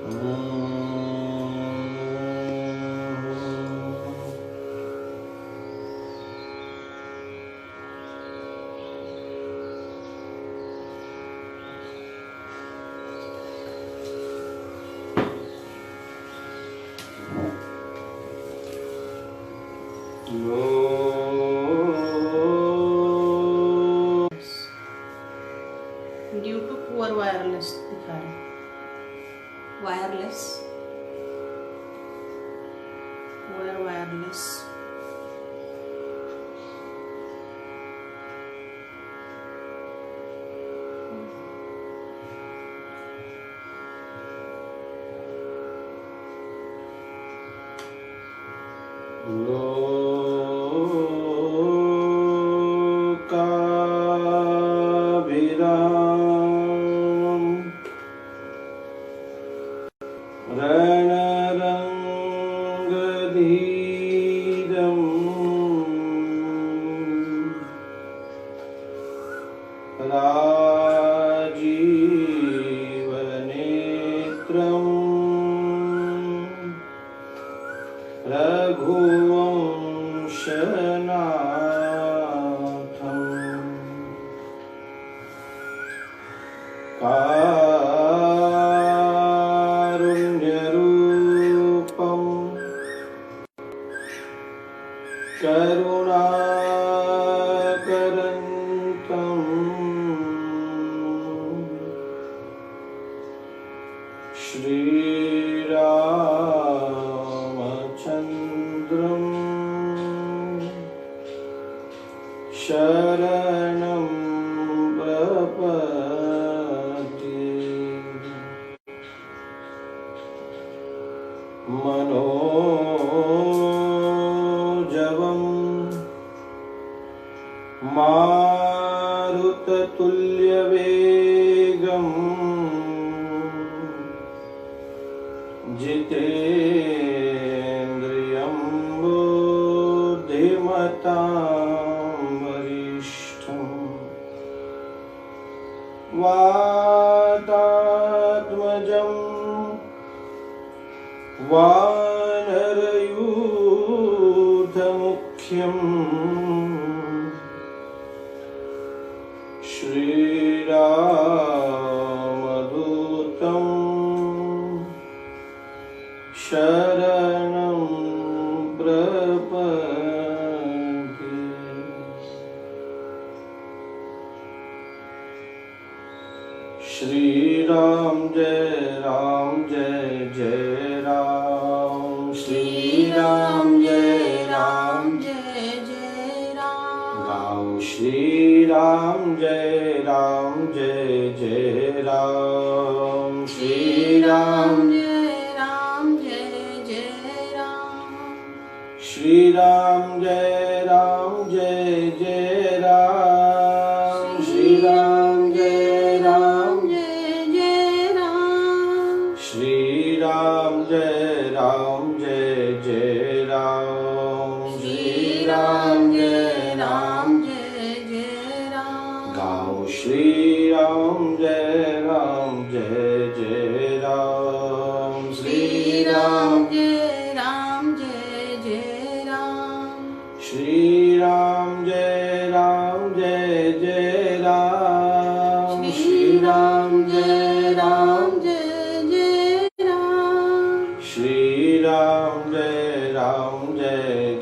Due to poor wireless दिखा रहा है, वायरलेस पुअर वायरलेस। शरणं प्रपद्ये। मनोजवं मारुततुल्यवेगं जितेन्द्रियं बुद्धिमतां वरिष्ठं वातात्मजं वानरयूथमुख्यं श्रीरामदूतं शरणं प्रपद्ये। श्रीराम जय जय राम, श्रीराम जय जय राम। गाओ श्रीराम जय जय राम, श्रीराम जय जय राम। श्रीराम जय जय राम, श्रीराम जय जय राम। श्रीराम जय जय राम, श्रीराम जय जय राम। गाओ श्रीराम जय जय राम, श्रीराम जय जय राम। श्रीराम जय जय राम, श्रीराम जय जय राम। श्रीराम जय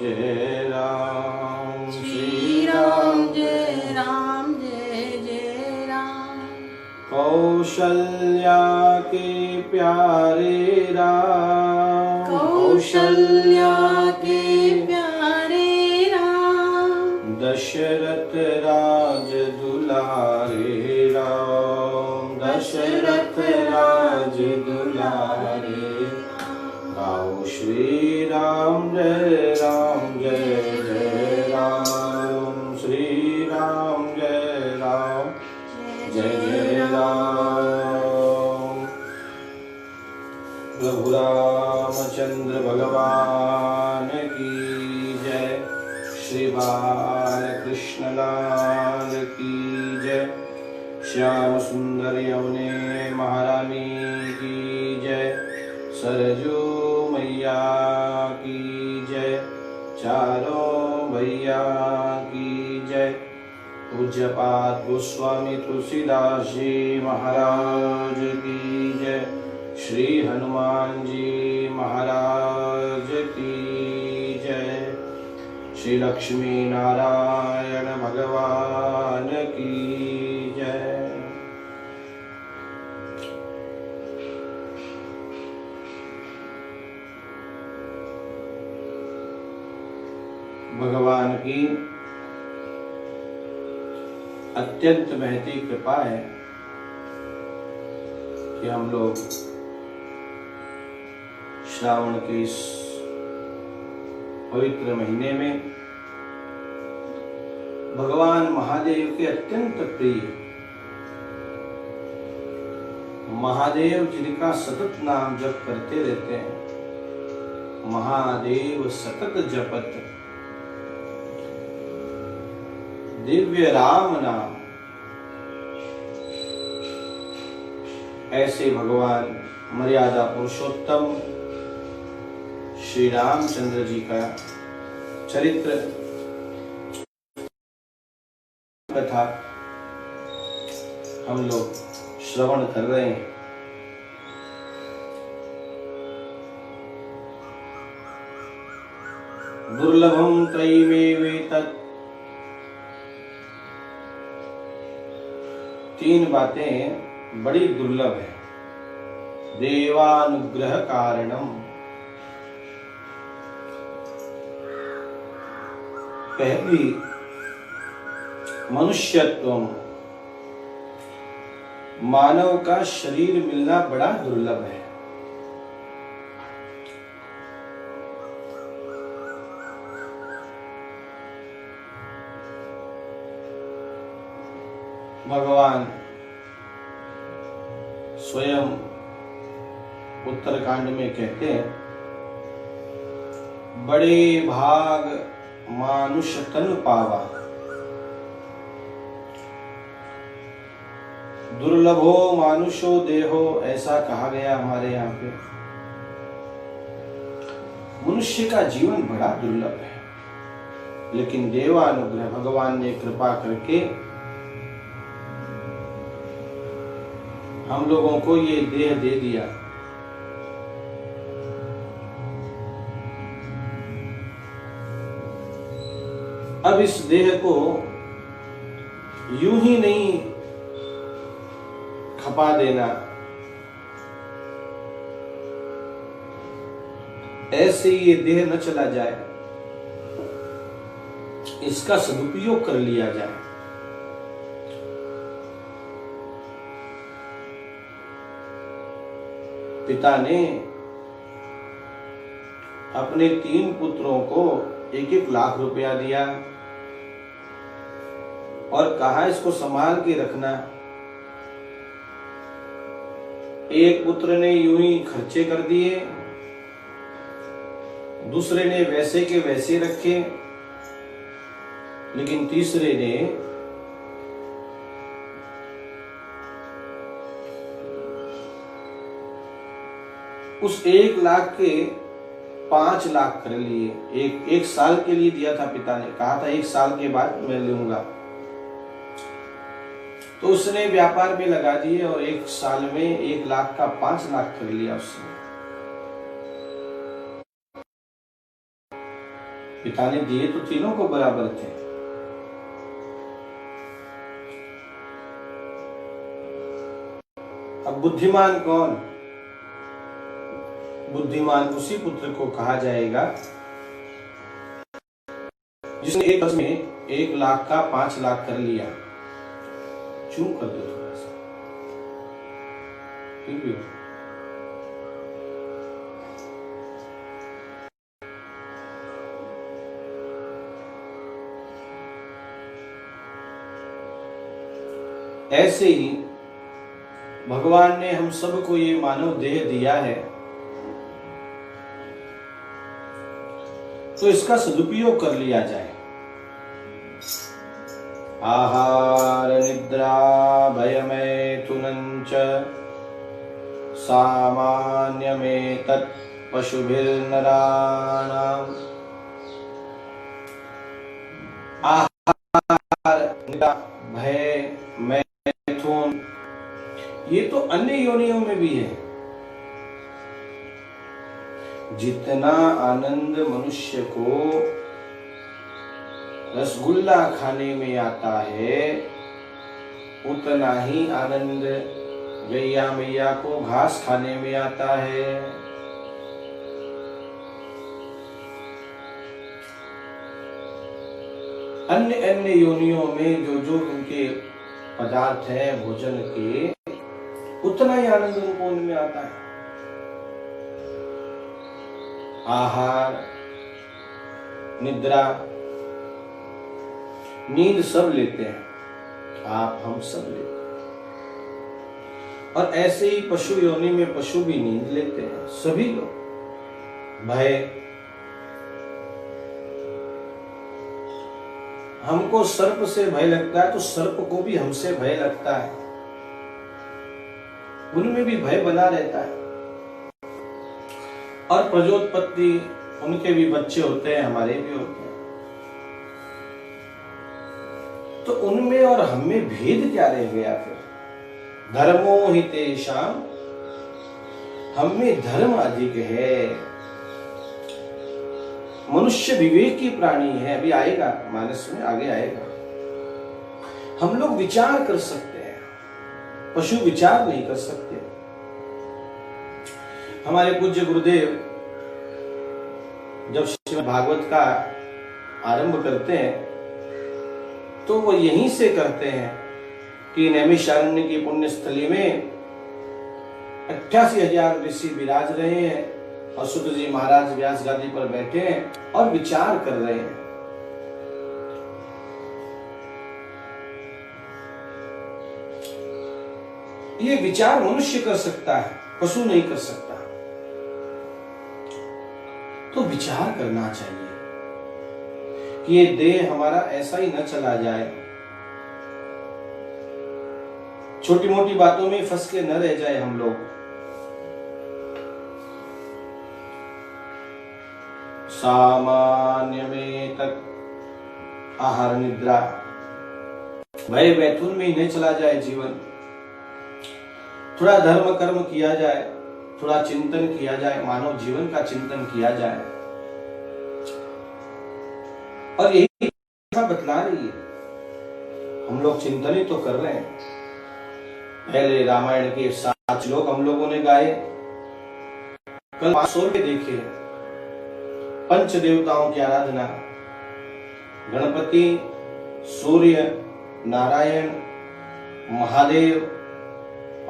जय राम, श्रीराम जय जय राम। कौशल्या के प्यारे राम, कौशल्या के प्यारे राम। दशरथ राज दुलारे राम, दशरथ राज दुलारे। गाओ श्रीराम जय जय राम, श्रीराम जय जय राम। प्रभु रामचंद्र भगवान की जय, श्री बालकृष्ण लाल की जय, श्याम सुंदर यमुने महारानी की जय। सरजू मैया की जय, चारों भैया की जय। पूज्यपाद गोस्वामी तुलसीदास जी महाराज की जय। श्री हनुमान जी महाराज की जय। श्री लक्ष्मी नारायण भगवान की जय। भगवान की अत्यंत महती कृपा है कि हम लोग श्रावण के इस पवित्र महीने में भगवान महादेव के अत्यंत प्रिय महादेव जिनका सतत नाम जप करते रहते हैं, महादेव सतत जपत दिव्य राम नाम, ऐसे भगवान मर्यादा पुरुषोत्तम श्री रामचंद्र जी का चरित्र कथा हम लोग श्रवण कर रहे हैं। दुर्लभम त्रयीमेवेतत्, तीन बातें बड़ी दुर्लभ है। देवानुग्रह कारणम, पहली मनुष्यत्वम, मानव का शरीर मिलना बड़ा दुर्लभ है। भगवान स्वयं उत्तरकांड में कहते हैं, बड़े भाग मानुष तन पावा, दुर्लभो मानुषो देहो, ऐसा कहा गया हमारे यहाँ पे। मनुष्य का जीवन बड़ा दुर्लभ है, लेकिन देवानुग्रह भगवान ने कृपा करके हम लोगों को ये देह दे दिया। अब इस देह को यूं ही नहीं खपा देना, ऐसे ये देह न चला जाए, इसका सदुपयोग कर लिया जाए। पिता ने अपने 3 पुत्रों को 1-1 लाख रुपया दिया और कहा इसको संभाल के रखना। एक पुत्र ने यूं ही खर्चे कर दिए, दूसरे ने वैसे के वैसे रखे, लेकिन तीसरे ने उस 1 लाख के 5 लाख कर लिए। एक साल के लिए दिया था पिता ने, कहा था 1 साल के बाद मैं लूंगा, तो उसने व्यापार में लगा दिए और 1 साल में 1 लाख का 5 लाख कर लिया उसने। पिता ने दिए तो तीनों को बराबर थे। अब बुद्धिमान कौन? बुद्धिमान उसी पुत्र को कहा जाएगा जिसने एक वर्ष में 1 लाख का 5 लाख कर लिया। चूं कर दो थोड़ा सा, ठीक है। ऐसे ही भगवान ने हम सबको ये मानव देह दिया है, तो इसका सदुपयोग कर लिया जाए। आहार निद्रा भयमैथुनं च सामान सामान्यमेतत् पशुभिर्नराणाम् आहार, निद्रा, भय, मैथुन, ये तो अन्य योनियों में भी है। जितना आनंद मनुष्य को रसगुल्ला खाने में आता है, उतना ही आनंद गैया मैया को घास खाने में आता है। अन्य अन्य योनियों में जो जो उनके पदार्थ हैं भोजन के, उतना ही आनंद उनको उनमें आता है। आहार, निद्रा, नींद सब लेते हैं, आप हम सब लेते हैं। और ऐसे ही पशु योनि में पशु भी नींद लेते हैं, सभी लोग। भय, हमको सर्प से भय लगता है तो सर्प को भी हमसे भय लगता है, उनमें भी भय बना रहता है। और प्रजोत्पत्ति, उनके भी बच्चे होते हैं, हमारे भी होते हैं। तो उनमें और हमें भेद क्या रह गया फिर? धर्मो हि तेषां, हमें धर्म अधिक है। मनुष्य विवेकी प्राणी है, अभी आएगा मानस में, आगे आएगा। हम लोग विचार कर सकते हैं, पशु विचार नहीं कर सकते। हमारे पूज्य गुरुदेव जब श्रीमद् भागवत का आरंभ करते हैं तो वो यहीं से करते हैं कि नैमिषारण्य की पुण्य स्थली में 88,000 ऋषि विराज रहे हैं और सुत जी महाराज व्यास गादी पर बैठे हैं और विचार कर रहे हैं। ये विचार मनुष्य कर सकता है, पशु नहीं कर सकता। तो विचार करना चाहिए कि ये देह हमारा ऐसा ही न चला जाए, छोटी मोटी बातों में फंस के न रह जाए हम लोग। सामान्य में तक आहार, निद्रा, भय मैथुन में ही नहीं चला जाए जीवन। थोड़ा धर्म कर्म किया जाए, थोड़ा चिंतन किया जाए, मानव जीवन का चिंतन किया जाए। और यही बतला रही है, हम लोग चिंतन ही तो कर रहे हैं। पहले रामायण के 7 श्लोक हम लोगों ने गाए, कल 500 के देखे। पंच देवताओं की आराधना, गणपति, सूर्य, नारायण, महादेव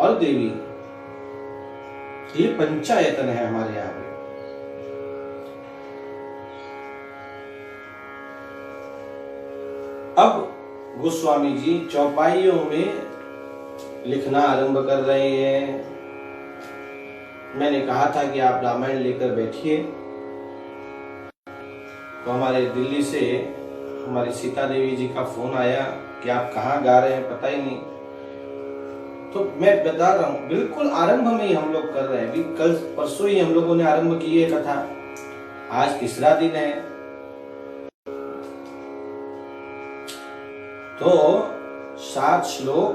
और देवी, ये पंचायतन है हमारे यहाँ पे। अब गोस्वामी जी चौपाइयों में लिखना आरंभ कर रहे हैं। मैंने कहा था कि आप रामायण लेकर बैठिए, तो हमारे दिल्ली से हमारी सीता देवी जी का फोन आया कि आप कहाँ गा रहे हैं, पता ही नहीं। तो मैं बता रहा हूँ, बिल्कुल आरंभ में ही हम लोग कर रहे हैं। कल परसों ही हम लोगों ने आरंभ की है कथा, आज तीसरा दिन है। तो 7 श्लोक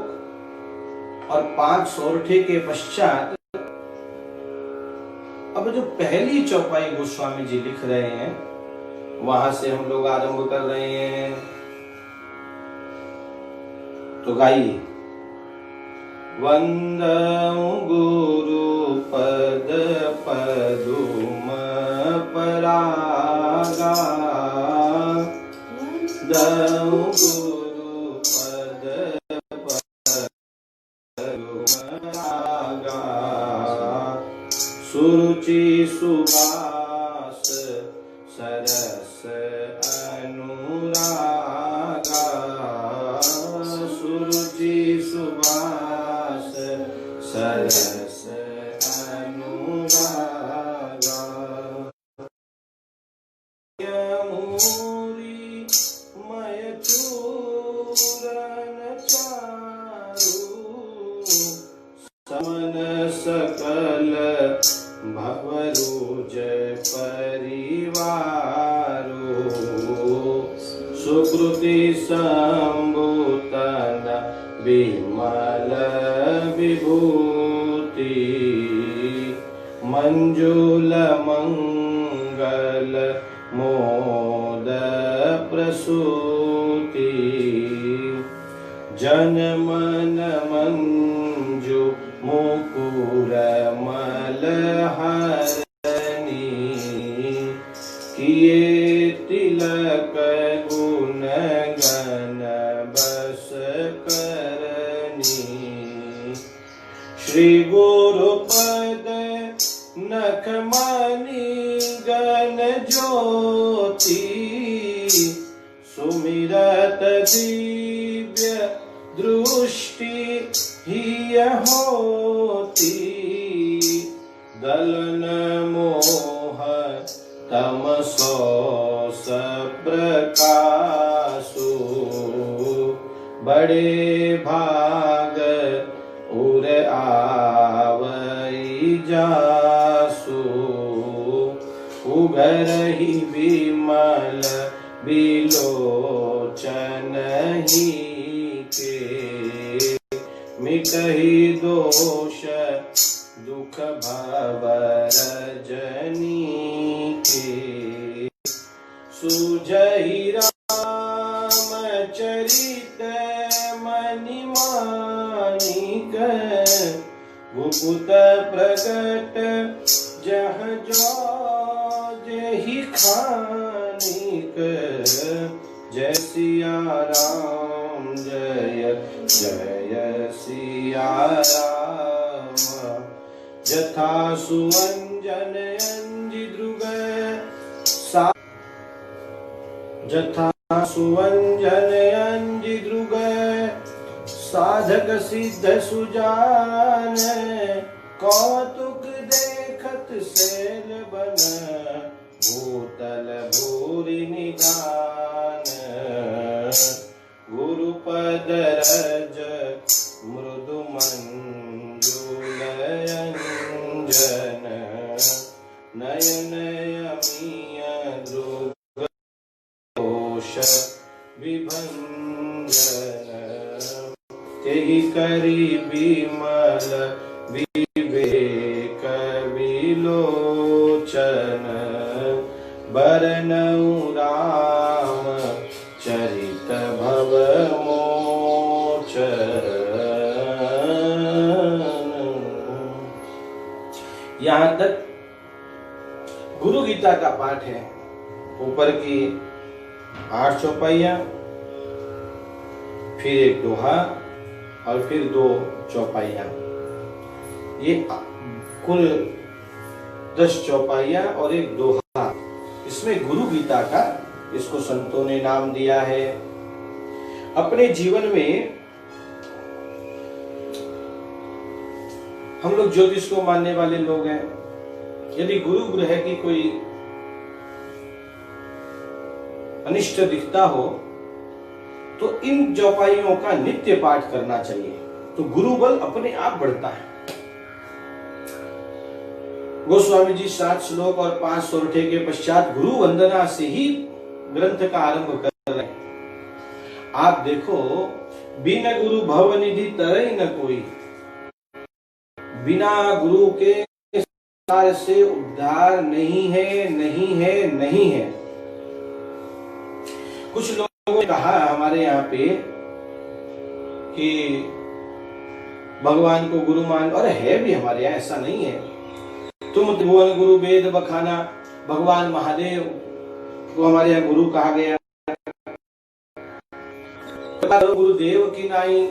और 5 सोरठे के पश्चात अब जो पहली चौपाई गोस्वामी जी लिख रहे हैं, वहां से हम लोग आरंभ कर रहे हैं। तो गाइए। वंदऊ गुरु पद पदुम परागा, वंदऊ गुरु पद पदुम परागा, सुरुचि सुबास सरस अनुरागा, सुरुचि सुबास सरस अनुरागा, यमूरी मय चूरन चारु, समन सकल भवरुज परिवारो सुकृति संभूतन विमल विभूति मंजुल मंगल मोद प्रसूति जन मन मंजु मुकुर मलहरनी किए तिलक गुण गण बस करनी श्री गुरुपद नखमणि गण ज्योति सुमिरत दिव्य दृष्टि हिय होती दलन मोह तमसो सप्रकाशु बड़े भाग उर आवई जासु उगरहि विमल बिलोचन ही के मिटहि दोष दुख भवरजनी के सुजहि राम चरित मनि मानिक गुप्त प्रकट जह जो जहि खानिक जय सिया राम जय जय सिया राम जथा सुअंजन अंजि द्रुग जथा सुअंजन अंजि द्रुग साधक सिद्ध सुजान कौतुक देखत सैल बन भूतल भूरि निधान गुरुपद रज मृदु मंजुलयंजन नयन यमीय द्रुगोष विभंजन तेहि करी विमल विवेक विलोचन बरनऊ राम चरित भव मोचन। यहाँ तक गुरु गीता का पाठ है। ऊपर की 8 चौपाइयां, फिर एक दोहा और फिर 2 चौपाइयां। ये कुल 10 चौपाइयां और एक दोहा। इसमें गुरु गीता का इसको संतों ने नाम दिया है। अपने जीवन में हम लोग ज्योतिष को मानने वाले लोग हैं। यदि गुरु ग्रह की कोई अनिष्ट दिखता हो तो इन चौपाइयों का नित्य पाठ करना चाहिए, तो गुरु बल अपने आप बढ़ता है। गोस्वामी जी 7 श्लोक और 5 सोरठे के पश्चात गुरु वंदना से ही ग्रंथ का आरंभ कर रहे हैं। आप देखो, बिन गुरु भवनिधि तरई न कोई, बिना गुरु के संसार से उद्धार नहीं है, नहीं है, नहीं है। कुछ लोगों ने कहा हमारे यहाँ पे कि भगवान को गुरु मान, और है भी हमारे यहाँ, ऐसा नहीं है। तुम त्रिभुवन गुरु वेद बखाना, भगवान महादेव को हमारे यहाँ गुरु कहा गया। गुरुदेव की नाई,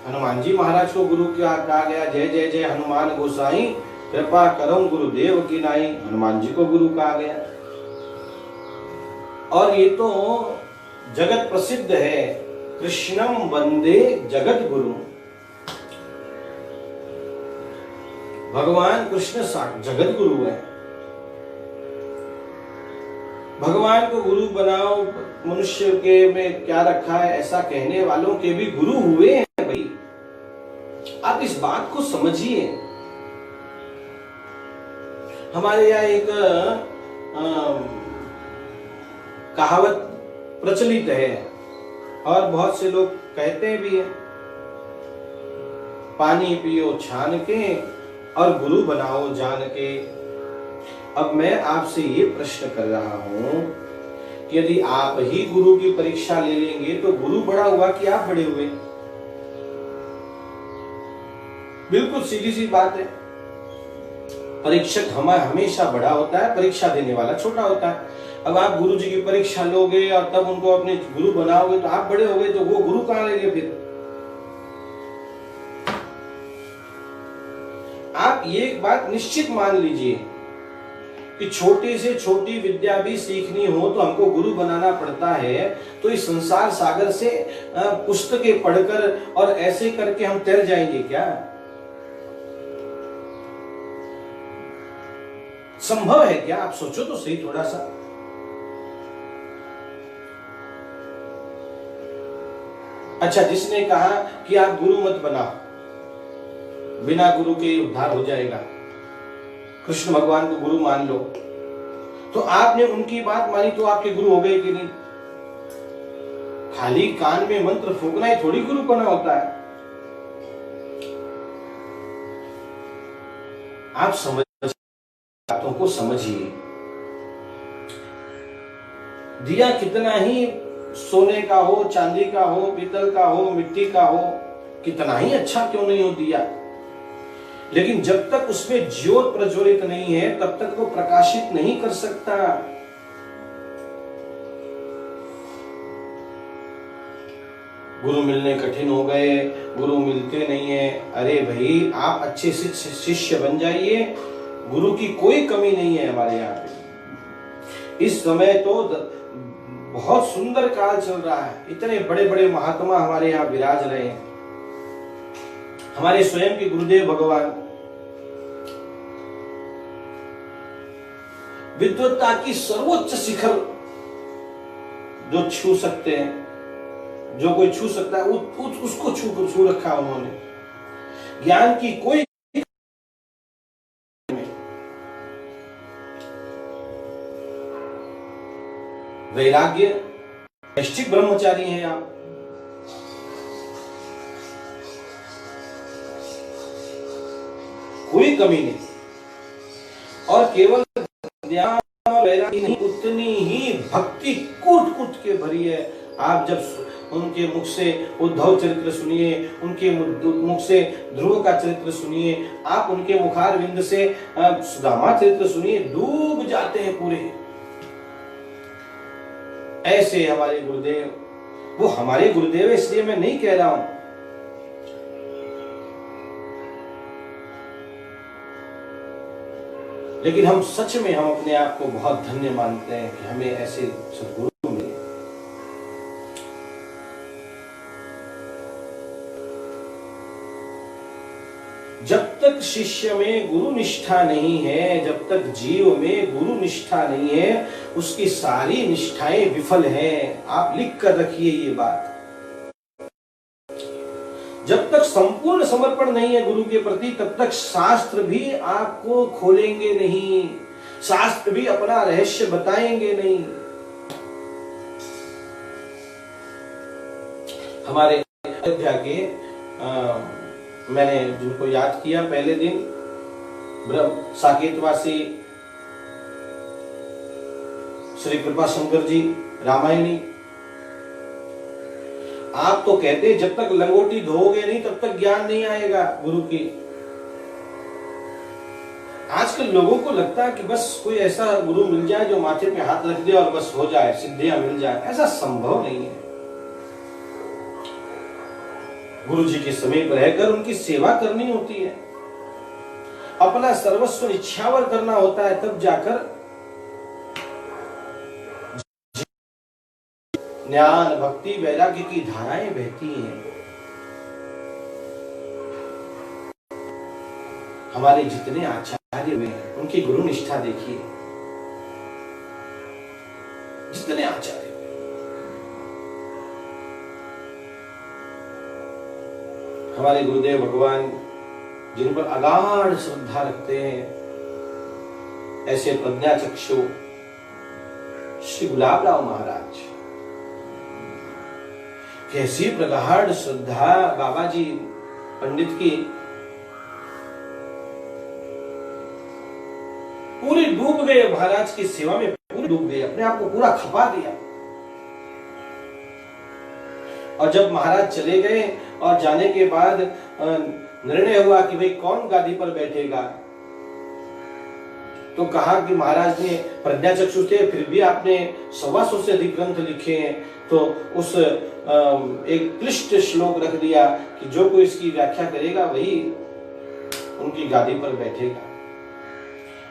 हनुमान जी महाराज को गुरु कहा गया। जय जय जय हनुमान गोसाई, कृपा करो गुरुदेव की नाई, हनुमान जी को गुरु कहा गया। और ये तो जगत प्रसिद्ध है, कृष्णम वंदे जगत गुरु। भगवान कृष्ण जगत गुरु है। भगवान को गुरु बनाओ, मनुष्य के में क्या रखा है, ऐसा कहने वालों के भी गुरु हुए हैं भाई। आप इस बात को समझिए। हमारे यहाँ एक कहावत प्रचलित है और बहुत से लोग कहते भी हैं, पानी पियो छान के और गुरु बनाओ जान के। अब मैं आपसे ये प्रश्न कर रहा हूं कि यदि आप ही गुरु की परीक्षा ले लेंगे तो गुरु बड़ा हुआ कि आप बड़े हुए? बिल्कुल सीधी सी बात है। परीक्षक हमेशा बड़ा होता है, परीक्षा देने वाला छोटा होता है। अब आप गुरु जी की परीक्षा लोगे और तब उनको अपने गुरु बनाओगे तो आप बड़े हो गए, तो वो गुरु कहां रहेंगे फिर? आप ये एक बात निश्चित मान लीजिए कि छोटी से छोटी विद्या भी सीखनी हो तो हमको गुरु बनाना पड़ता है। तो इस संसार सागर से पुस्तकें पढ़कर और ऐसे करके हम तैर जाएंगे क्या? संभव है क्या? आप सोचो तो सही थोड़ा सा। अच्छा, जिसने कहा कि आप गुरु मत बनाओ, बिना गुरु के उद्धार हो जाएगा, कृष्ण भगवान को गुरु मान लो, तो आपने उनकी बात मानी तो आपके गुरु हो गए कि नहीं? खाली कान में मंत्र फूंकना ही थोड़ी गुरु बना होता है। आप समझ बातों को समझिए। दिया कितना ही सोने का हो, चांदी का हो, पीतल का हो, मिट्टी का हो, कितना ही अच्छा क्यों नहीं हो दिया, लेकिन जब तक उसमें ज्योत प्रज्वलित नहीं है तब तक वो प्रकाशित नहीं कर सकता। गुरु मिलने कठिन हो गए, गुरु मिलते नहीं है। अरे भाई, आप अच्छे शिष्य बन जाइए, गुरु की कोई कमी नहीं है हमारे यहाँ पे। इस समय तो बहुत सुंदर काल चल रहा है, इतने बड़े बड़े महात्मा हमारे यहाँ विराज रहे हैं। हमारे स्वयं के गुरुदेव भगवान विद्वत्ता की सर्वोच्च शिखर जो छू सकते हैं, जो कोई छू सकता है उसको छू रखा उन्होंने। ज्ञान की कोई वैराग्य, नैष्ठिक ब्रह्मचारी हैं आप। कोई कमी नहीं, और केवल ज्ञान और वैराग्य नहीं, उतनी ही भक्ति कूट कूट के भरी है। आप जब उनके मुख से उद्धव चरित्र सुनिए, उनके मुख से ध्रुव का चरित्र सुनिए, आप उनके मुखारविंद से सुदामा चरित्र सुनिए, डूब जाते हैं पूरे। ऐसे हमारे गुरुदेव, वो हमारे गुरुदेव इसलिए मैं नहीं कह रहा हूं, लेकिन हम सच में हम अपने आप को बहुत धन्य मानते हैं कि हमें ऐसे सद्गुरु मिले। जब तक शिष्य में गुरु निष्ठा नहीं है, जब तक जीव में गुरु निष्ठा नहीं है, उसकी सारी निष्ठाएं विफल हैं। आप लिख कर रखिए ये बात। जब तक संपूर्ण समर्पण नहीं है गुरु के प्रति, तब तक शास्त्र भी आपको खोलेंगे नहीं, शास्त्र भी अपना रहस्य बताएंगे नहीं। हमारे अयोध्या के मैंने जिनको याद किया पहले दिन, साकेतवासी श्री कृपा शंकर जी रामायणी। आप तो कहते जब तक लंगोटी धोगे नहीं तब तक ज्ञान नहीं आएगा गुरु की। आजकल लोगों को लगता है कि बस कोई ऐसा गुरु मिल जाए जो माथे पे हाथ रख दे और बस हो जाए, सिद्धियां मिल जाए। ऐसा संभव नहीं है। गुरु जी के समीप रहकर उनकी सेवा करनी होती है, अपना सर्वस्व इच्छावर करना होता है, तब जाकर ज्ञान, भक्ति, वैराग्य की धाराएं बहती हैं। हमारे जितने आचार्य हुए हैं उनकी गुरु निष्ठा देखिए, जितने आचार्य हमारे गुरुदेव भगवान जिन पर अगाध श्रद्धा रखते हैं, ऐसे प्रज्ञाचक्षु श्री गुलाबराव महाराज, कैसी प्रगाढ़ श्रद्धा बाबा जी पंडित की, पूरी डूब गए महाराज की सेवा में, पूरी डूब गए, अपने आप को पूरा खपा दिया। और जब महाराज चले गए और जाने के बाद निर्णय हुआ कि भाई कौन गादी पर बैठेगा, तो कहा कि महाराज ने प्रज्ञाचक्षु थे, फिर भी आपने 125 से अधिक ग्रंथ लिखे हैं, तो उस एक क्लिष्ट श्लोक रख दिया कि जो कोई इसकी व्याख्या करेगा वही उनकी गादी पर बैठेगा।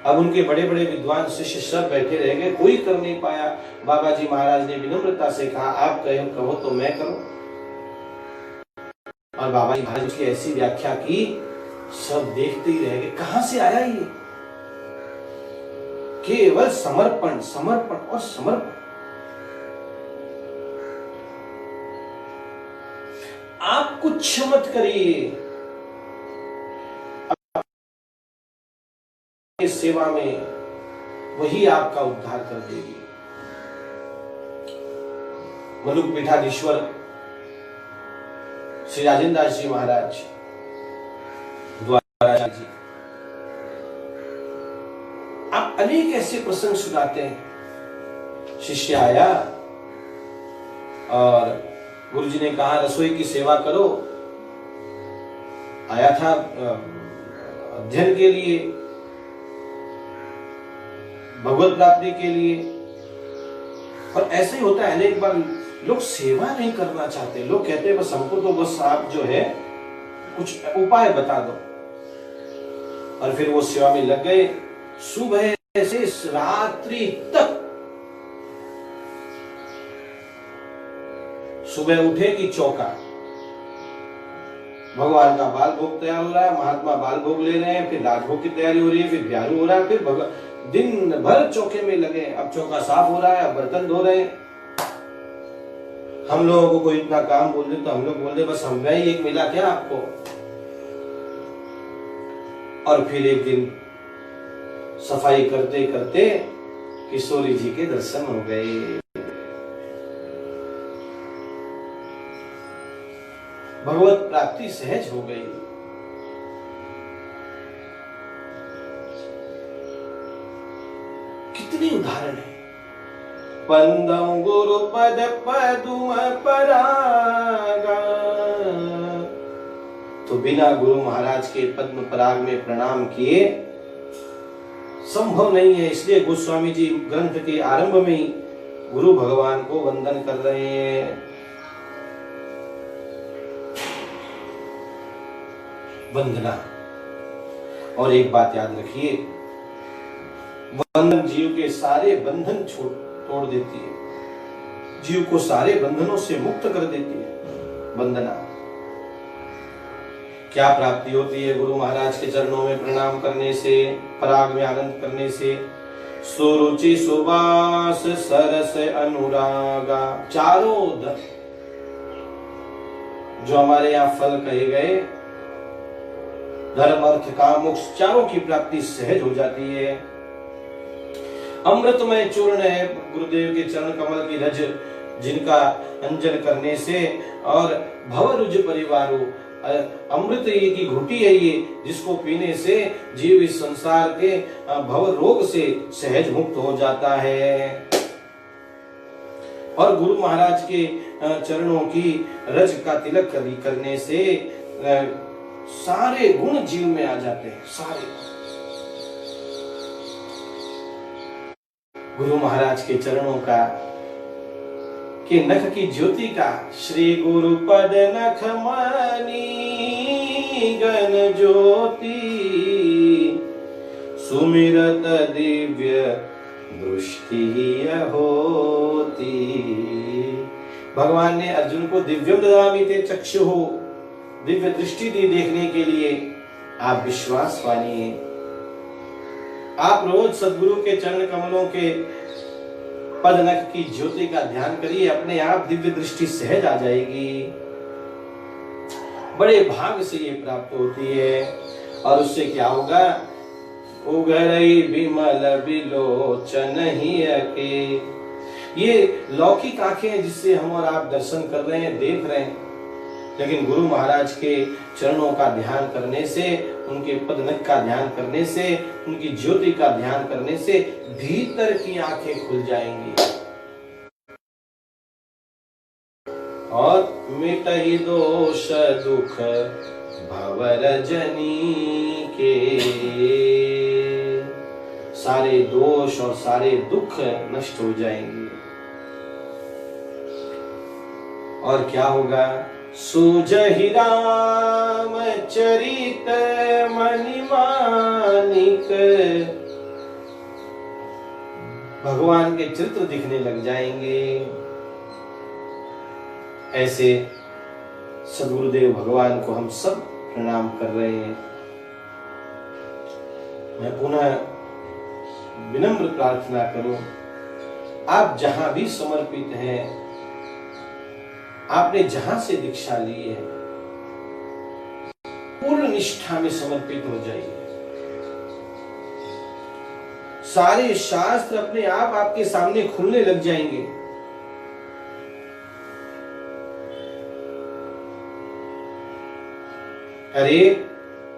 अब उनके बड़े बड़े विद्वान शिष्य सब बैठे रह गए, कोई कर नहीं पाया। बाबा जी महाराज ने विनम्रता से कहा, आप कहो तो मैं करूं। और बाबा जी महाराज की ऐसी व्याख्या की, सब देखते ही रह गए, कहां से आया ये? केवल समर्पण, समर्पण और समर्पण। आप कुछ मत करिए, सेवा में वही आपका उद्धार कर देगी। मलुक पीठाधीश्वर श्री राजेंद्र दास जी महाराज द्वारा जी, आप अनेक ऐसे प्रसंग सुनाते हैं। शिष्य आया और गुरुजी ने कहा रसोई की सेवा करो, आया था अध्ययन के लिए, भगवत प्राप्ति के लिए। और ऐसे ही होता है, अनेक बार लोग सेवा नहीं करना चाहते, लोग कहते हैं बस हमको तो बस आप जो है कुछ उपाय बता दो, और फिर वो सेवा में लग गए। सुबह से रात्रि तक, सुबह उठे कि चौका, भगवान का बाल भोग तैयार हो रहा है, महात्मा बाल भोग ले रहे हैं, फिर राजभोग की तैयारी हो रही है, फिर ब्यारू हो रहा है, फिर दिन भर चौके में लगे। अब चौका साफ हो रहा है, अब बर्तन धो रहे हैं। हम लोगों को कोई इतना काम बोल दे तो हम लोग बोल दे बस हम ही एक मिला क्या आपको। और फिर एक दिन सफाई करते करते किशोरी जी के दर्शन हो गए, भगवत प्राप्ति सहज हो गई। कितने उदाहरण है। पंदं गुरु पद पदुम परागा, तो बिना गुरु महाराज के पद्म पराग में प्रणाम किए संभव नहीं है। इसलिए गोस्वामी जी ग्रंथ के आरंभ में ही गुरु भगवान को वंदन कर रहे हैं। वंदना। और एक बात याद रखिए, वंदन जीव के सारे बंधन तोड़ देती है, जीव को सारे बंधनों से मुक्त कर देती है। वंदना क्या प्राप्ति होती है गुरु महाराज के चरणों में प्रणाम करने से, पराग में आनंद करने से? सुरुचि सुबास सरस अनुरागा, चारों जो हमारे यहाँ फल कहे गए, धर्म अर्थ काम मोक्ष, चारों की प्राप्ति सहज हो जाती है। अमृतमय चूर्ण है गुरुदेव के चरण कमल की रज, जिनका अंजन करने से, और भवरुज परिवारों, अमृत ये की घुटी है ये, जिसको पीने से जीव इस संसार के भव रोग से सहज मुक्त हो जाता है। और गुरु महाराज के चरणों की रज का तिलक करने से सारे गुण जीव में आ जाते हैं। सारे गुरु महाराज के चरणों का, के नख की ज्योति का, श्री गुरु पद नख मणि गण ज्योति, सुमिरत दिव्य दृष्टि होती। भगवान ने अर्जुन को दिव्यम ददामि ते चक्षुः, दिव्य दृष्टि दी देखने के लिए। आप विश्वास मानिए, आप रोज सद्गुरु के चरण कमलों के पद नख की ज्योति का ध्यान करिए, अपने आप दिव्य दृष्टि सहज आ जाएगी। बड़े भाग से ये प्राप्त होती है। और उससे क्या होगा? उघरई बिमल बिलोचन ही अके। ये लौकिक आंखें हैं जिससे हम और आप दर्शन कर रहे हैं, देख रहे हैं, लेकिन गुरु महाराज के चरणों का ध्यान करने से, उनके पदनख का ध्यान करने से, उनकी ज्योति का ध्यान करने से भीतर की आंखें खुल जाएंगी और मिटहि दोष दुख भवरजनी के। सारे दोष और सारे दुख नष्ट हो जाएंगे। और क्या होगा? सूझहि राम चरित मणिमानिक। भगवान के चित्र दिखने लग जाएंगे। ऐसे सद्गुरुदेव भगवान को हम सब प्रणाम कर रहे हैं। मैं पुनः विनम्र प्रार्थना करूं, आप जहां भी समर्पित हैं, आपने जहां से दीक्षा ली है, पूर्ण निष्ठा में समर्पित हो जाइए। सारे शास्त्र अपने आप आपके सामने खुलने लग जाएंगे। अरे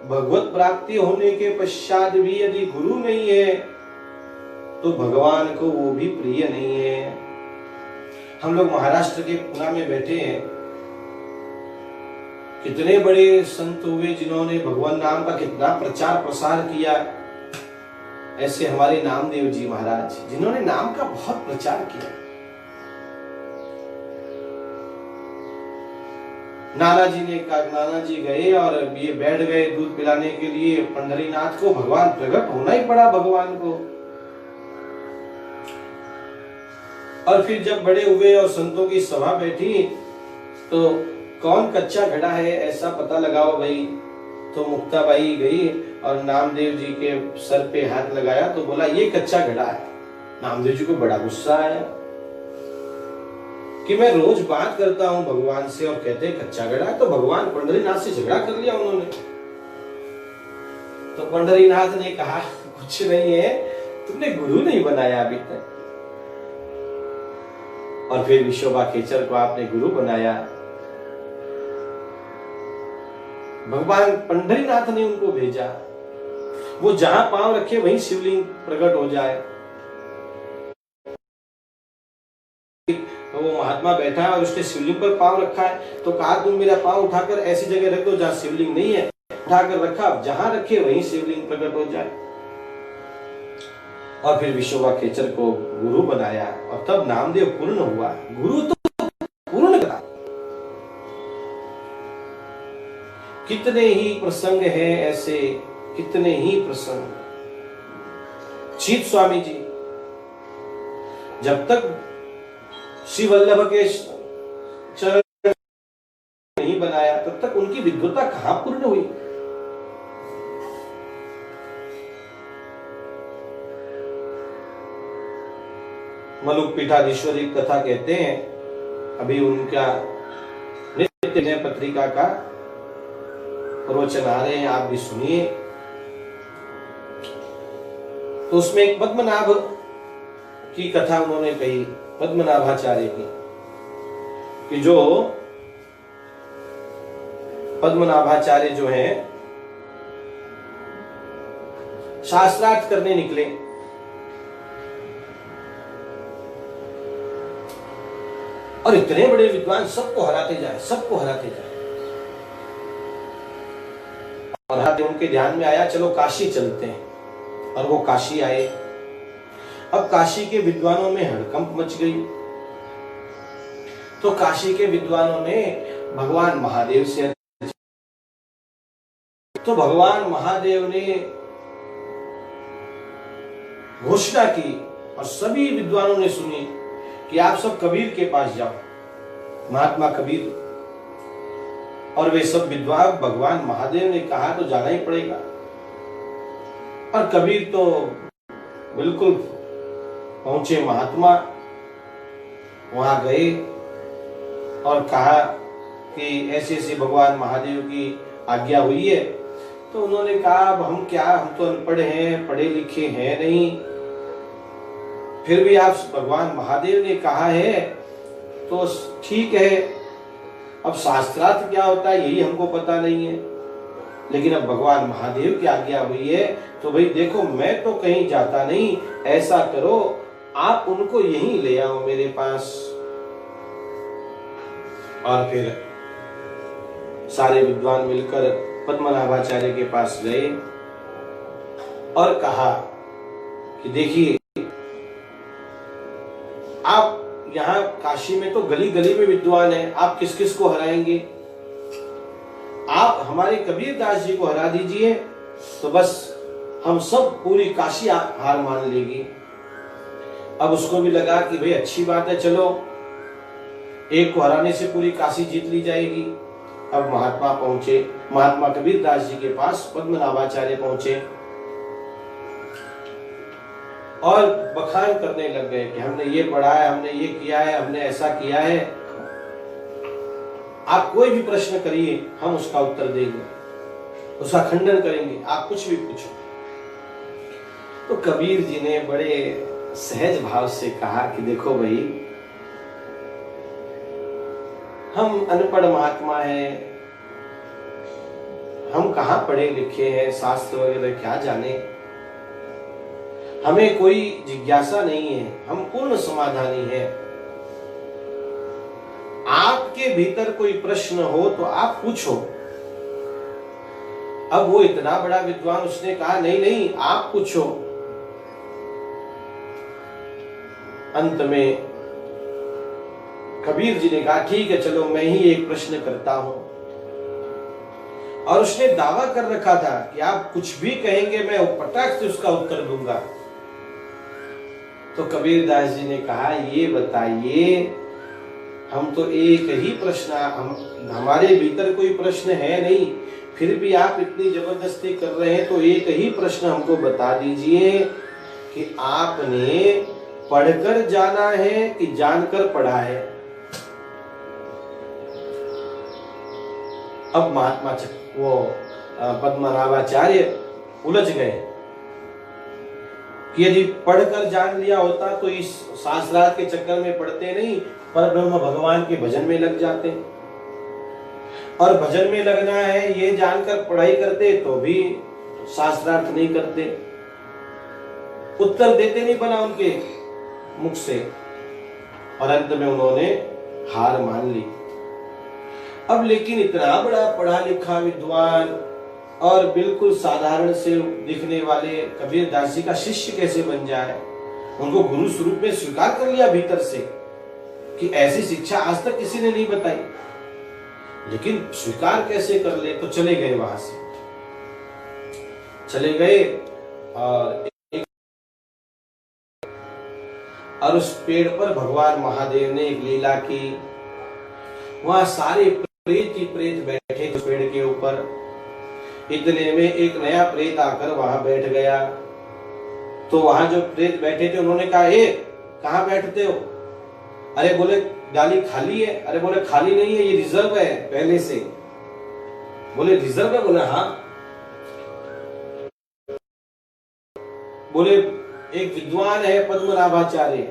भगवत प्राप्ति होने के पश्चात भी यदि गुरु नहीं है तो भगवान को वो भी प्रिय नहीं है। हम लोग महाराष्ट्र के पुणे में बैठे हैं, कितने बड़े संत हुए जिन्होंने भगवान नाम का कितना प्रचार प्रसार किया। ऐसे हमारे नामदेव जी महाराज, जिन्होंने नाम का बहुत प्रचार किया। नाना जी ने कहा, नाना जी गए और ये बैठ गए दूध पिलाने के लिए पंढरीनाथ को। भगवान प्रकट होना ही पड़ा भगवान को। और फिर जब बड़े हुए और संतों की सभा बैठी तो कौन कच्चा घड़ा है ऐसा पता लगाओ भाई। तो मुक्ताबाई गई और नामदेव जी के सर पे हाथ लगाया तो बोला ये कच्चा घड़ा है। नामदेव जी को बड़ा गुस्सा आया कि मैं रोज बात करता हूं भगवान से और कहते हैं कच्चा घड़ा है। तो भगवान पंढरीनाथ से झगड़ा कर लिया उन्होंने। तो पंढरीनाथ ने कहा कुछ नहीं है, तुमने गुरु नहीं बनाया अभी तक। और फिर विश्वभा खेचर को आपने गुरु बनाया। भगवान पंढरीनाथ ने उनको भेजा, वो जहां पांव रखे वहीं शिवलिंग प्रकट हो जाए। तो वो महात्मा बैठा है और उसने शिवलिंग पर पांव रखा है, तो कहा तुम मेरा पांव उठाकर ऐसी जगह रख दो जहां शिवलिंग नहीं है। उठाकर रखा, जहां रखे वहीं शिवलिंग प्रकट हो जाए। और फिर विश्वभा खेचर को गुरु बनाया और तब नामदेव पूर्ण हुआ। गुरु तो पूर्ण करा। कितने ही प्रसंग हैं ऐसे, कितने ही प्रसंग। चीत स्वामी जी जब तक श्री वल्लभ के चरण नहीं बनाया तब तक उनकी विद्वता कहां पूर्ण हुई। मलुक पीठाधीश्वरी कथा कहते हैं, अभी उनका नित्य पत्रिका का प्रवचन आ रहे हैं, आप भी सुनिए। तो उसमें एक पद्मनाभ की कथा उन्होंने कही, पद्मनाभाचार्य की, कि जो पद्मनाभाचार्य जो है शास्त्रार्थ करने निकले। और इतने बड़े विद्वान सबको हराते जाए, सबको हराते जाए। और हराते उनके ध्यान में आया चलो काशी चलते हैं। और वो काशी आए। अब काशी के विद्वानों में हड़कंप मच गई। तो काशी के विद्वानों ने भगवान महादेव से, तो भगवान महादेव ने घोषणा की और सभी विद्वानों ने सुनी कि आप सब कबीर के पास जाओ, महात्मा कबीर। और वे सब विद्वान भगवान महादेव ने कहा तो जाना ही पड़ेगा। और कबीर तो बिल्कुल पहुंचे महात्मा, वहां गए और कहा कि ऐसे ऐसे भगवान महादेव की आज्ञा हुई है तो उन्होंने कहा अब हम क्या, हम तो अनपढ़ हैं, पढ़े लिखे हैं नहीं, फिर भी आप भगवान महादेव ने कहा है तो ठीक है। अब शास्त्रार्थ क्या होता है यही हमको पता नहीं है, लेकिन अब भगवान महादेव की आज्ञा हुई है तो भाई देखो मैं तो कहीं जाता नहीं, ऐसा करो आप उनको यहीं ले आओ मेरे पास। और फिर सारे विद्वान मिलकर पद्मनाभाचार्य के पास गए और कहा कि देखिए आप यहाँ काशी में तो गली गली में विद्वान हैं, आप किस किस को हराएंगे, आप हमारे कबीर दास जी को हरा दीजिए तो बस हम सब पूरी काशी आप हार मान लेगी। अब उसको भी लगा कि भाई अच्छी बात है, चलो एक को हराने से पूरी काशी जीत ली जाएगी। अब महात्मा पहुंचे, महात्मा कबीर दास जी के पास पद्मनाभाचार्य पहुंचे और बखान करने लग गए कि हमने ये पढ़ा है, हमने ये किया है, हमने ऐसा किया है, आप कोई भी प्रश्न करिए हम उसका उत्तर देंगे, उसका खंडन करेंगे, आप कुछ भी पूछो। तो कबीर जी ने बड़े सहज भाव से कहा कि देखो भाई हम अनपढ़ महात्मा हैं, हम कहाँ पढ़े लिखे हैं, शास्त्र वगैरह क्या जाने, हमें कोई जिज्ञासा नहीं है, हम पूर्ण समाधानी है। आपके भीतर कोई प्रश्न हो तो आप पूछो। अब वो इतना बड़ा विद्वान, उसने कहा नहीं नहीं आप पूछो। अंत में कबीर जी ने कहा ठीक है चलो मैं ही एक प्रश्न करता हूं। और उसने दावा कर रखा था कि आप कुछ भी कहेंगे मैं पटाख से उसका उत्तर दूंगा। तो कबीर दास जी ने कहा ये बताइए, हम तो एक ही प्रश्न, हमारे भीतर कोई प्रश्न है नहीं, फिर भी आप इतनी जबरदस्ती कर रहे हैं, तो एक ही प्रश्न हमको बता दीजिए कि आपने पढ़कर जाना है कि जानकर पढ़ा है। अब महात्मा वो पद्मनाभाचार्य उलझ गए कि यदि पढ़कर जान लिया होता तो इस शास्त्रार्थ के चक्कर में पढ़ते नहीं, पर ब्रह्म भगवान के भजन में लग जाते, और भजन में लगना है ये जानकर पढ़ाई करते तो भी शास्त्रार्थ नहीं करते, उत्तर देते नहीं बना उनके मुख से, और अंत में उन्होंने हार मान ली। अब लेकिन इतना बड़ा पढ़ा लिखा विद्वान और बिल्कुल साधारण से दिखने वाले कबीर दास जी का शिष्य कैसे बन जाए, उनको गुरु स्वरूप में स्वीकार कर लिया भीतर से कि ऐसी शिक्षा आज तक किसी ने नहीं बताई, लेकिन स्वीकार कैसे कर ले। तो चले गए, वहां से चले गए और उस पेड़ पर भगवान महादेव ने एक लीला की। वहां सारे प्रेत ही प्रेत बैठे उस पेड़ के ऊपर। इतने में एक नया प्रेत आकर वहां बैठ गया। तो वहां जो प्रेत बैठे थे उन्होंने कहा ए कहां बैठते हो? अरे बोले डाली खाली है। अरे बोले खाली नहीं है, ये रिजर्व है पहले से। बोले रिजर्व है? बोले हाँ। बोले एक विद्वान है पद्मनाभाचार्य,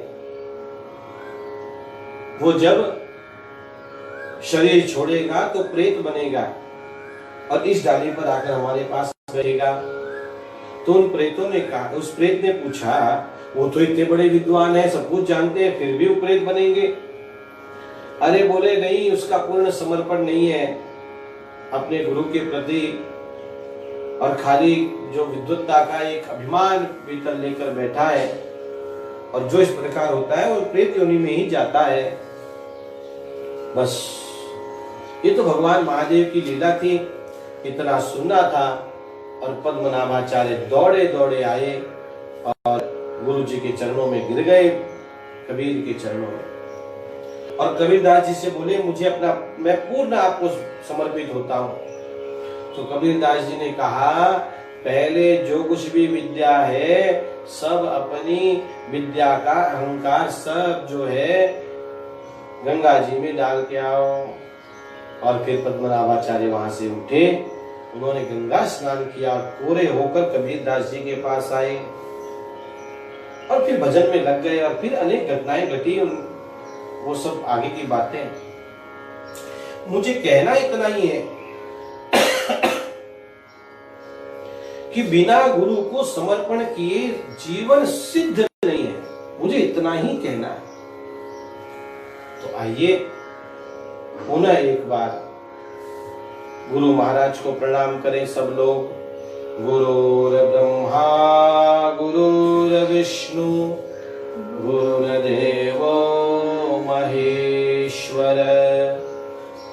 वो जब शरीर छोड़ेगा तो प्रेत बनेगा और इस डाली पर आकर हमारे पास रहेगा। तो उन प्रेतों ने कहा, उस प्रेत ने पूछा, वो तो इतने बड़े विद्वान है, सब कुछ जानते हैं, फिर भी वो प्रेत बनेंगे? अरे बोले नहीं, उसका पूर्ण समर्पण नहीं है अपने गुरु के प्रति, और खाली जो विद्वत्ता का एक अभिमान भीतर लेकर बैठा है, और जो इस प्रकार होता है वो प्रेत योनि में ही जाता है। बस ये तो भगवान महादेव की लीला थी, इतना सुनना था। और पद्मनाभाचार्य दौड़े दौड़े आए और गुरु जी के चरणों में गिर गए, कबीर के चरणों में, और कबीरदास जी से बोले मुझे अपना, मैं पूर्ण आपको समर्पित होता हूं। तो कबीरदास जी ने कहा, पहले जो कुछ भी विद्या है सब अपनी विद्या का अहंकार सब जो है गंगा जी में डाल के आओ। और फिर पद्मनाभाचार्य वहां से उठे उन्होंने गंगा स्नान किया, कोरे होकर कबीरदास जी के पास आए और फिर भजन में लग गए और फिर अनेक घटनाएं घटी। वो सब आगे की बातें। मुझे कहना इतना ही है कि बिना गुरु को समर्पण किए जीवन सिद्ध नहीं है, मुझे इतना ही कहना है। तो आइए पुनः एक बार गुरु महाराज को प्रणाम करें सब लोग। गुरुर्ब्रह्मा गुरुर्विष्णु गुरुर्देवो महेश्वर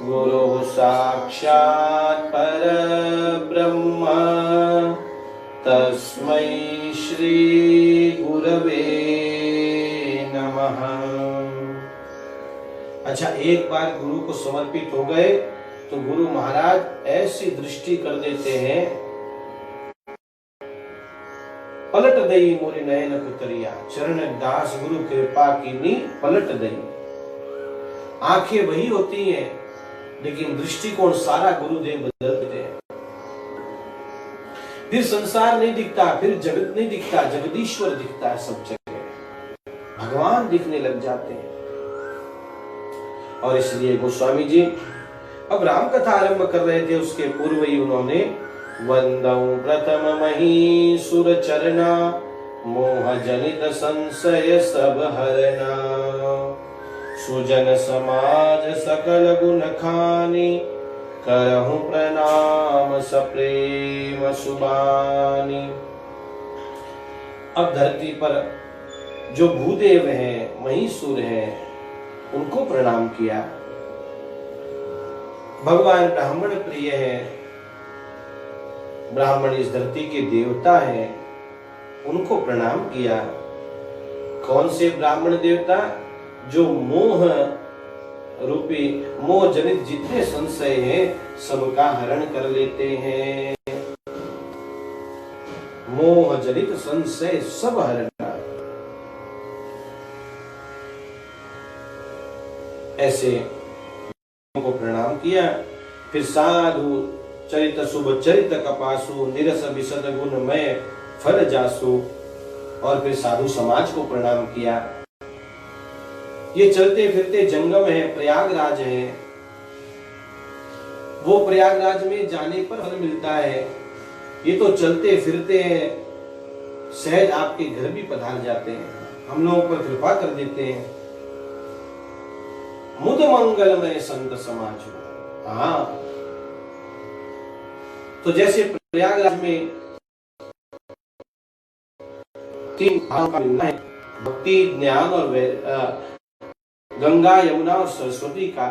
गुरुः साक्षात् परब्रह्म तस्मै श्री गुरवे नमः। अच्छा, एक बार गुरु को समर्पित हो गए तो गुरु महाराज ऐसी दृष्टि कर देते हैं, पलट दई मोरी नयन पुतरिया, चरण दास गुरु कृपा कीनी पलट दई। आंखें वही होती हैं लेकिन दृष्टिकोण सारा गुरुदेव बदल देते हैं। फिर संसार नहीं दिखता, फिर जगत नहीं दिखता, जगदीश्वर दिखता है सब जगह, भगवान दिखने लग जाते हैं। और इसलिए गोस्वामी जी अब राम कथा आरंभ कर रहे थे, उसके पूर्व ही उन्होंने वंदौ प्रथम मही सुर चरना मोह जनित संशय सब हरना सुजन समाज सकल गुण खानी करहु प्रणाम सप्रेम सुबानी। अब धरती पर जो भूदेव हैं, महीसुर हैं, उनको प्रणाम किया। भगवान ब्राह्मण प्रिय है, ब्राह्मण इस धरती के देवता हैं, उनको प्रणाम किया। कौन से ब्राह्मण देवता? जो मोह रूपी, मोह जनित जितने संशय हैं सबका हरण कर लेते हैं। मोह जनित संशय सब हरण, ऐसे को प्रणाम किया। फिर साधु चरित शुभ चरित कपासु निरस विशद गुणमय फल जासु, और फिर साधु समाज को प्रणाम किया। ये चलते फिरते जंगम है, प्रयागराज है, वो प्रयागराज में जाने पर फल मिलता है। ये तो चलते फिरते हैं, सहज आपके घर भी पधार जाते हैं, हम लोगों पर कृपा कर देते हैं। मुद मंगलमय संत समाज हो। हाँ, तो जैसे प्रयागराज में तीन भागों का मिलना है, भक्ति, ज्ञान और गंगा, यमुना और सरस्वती का,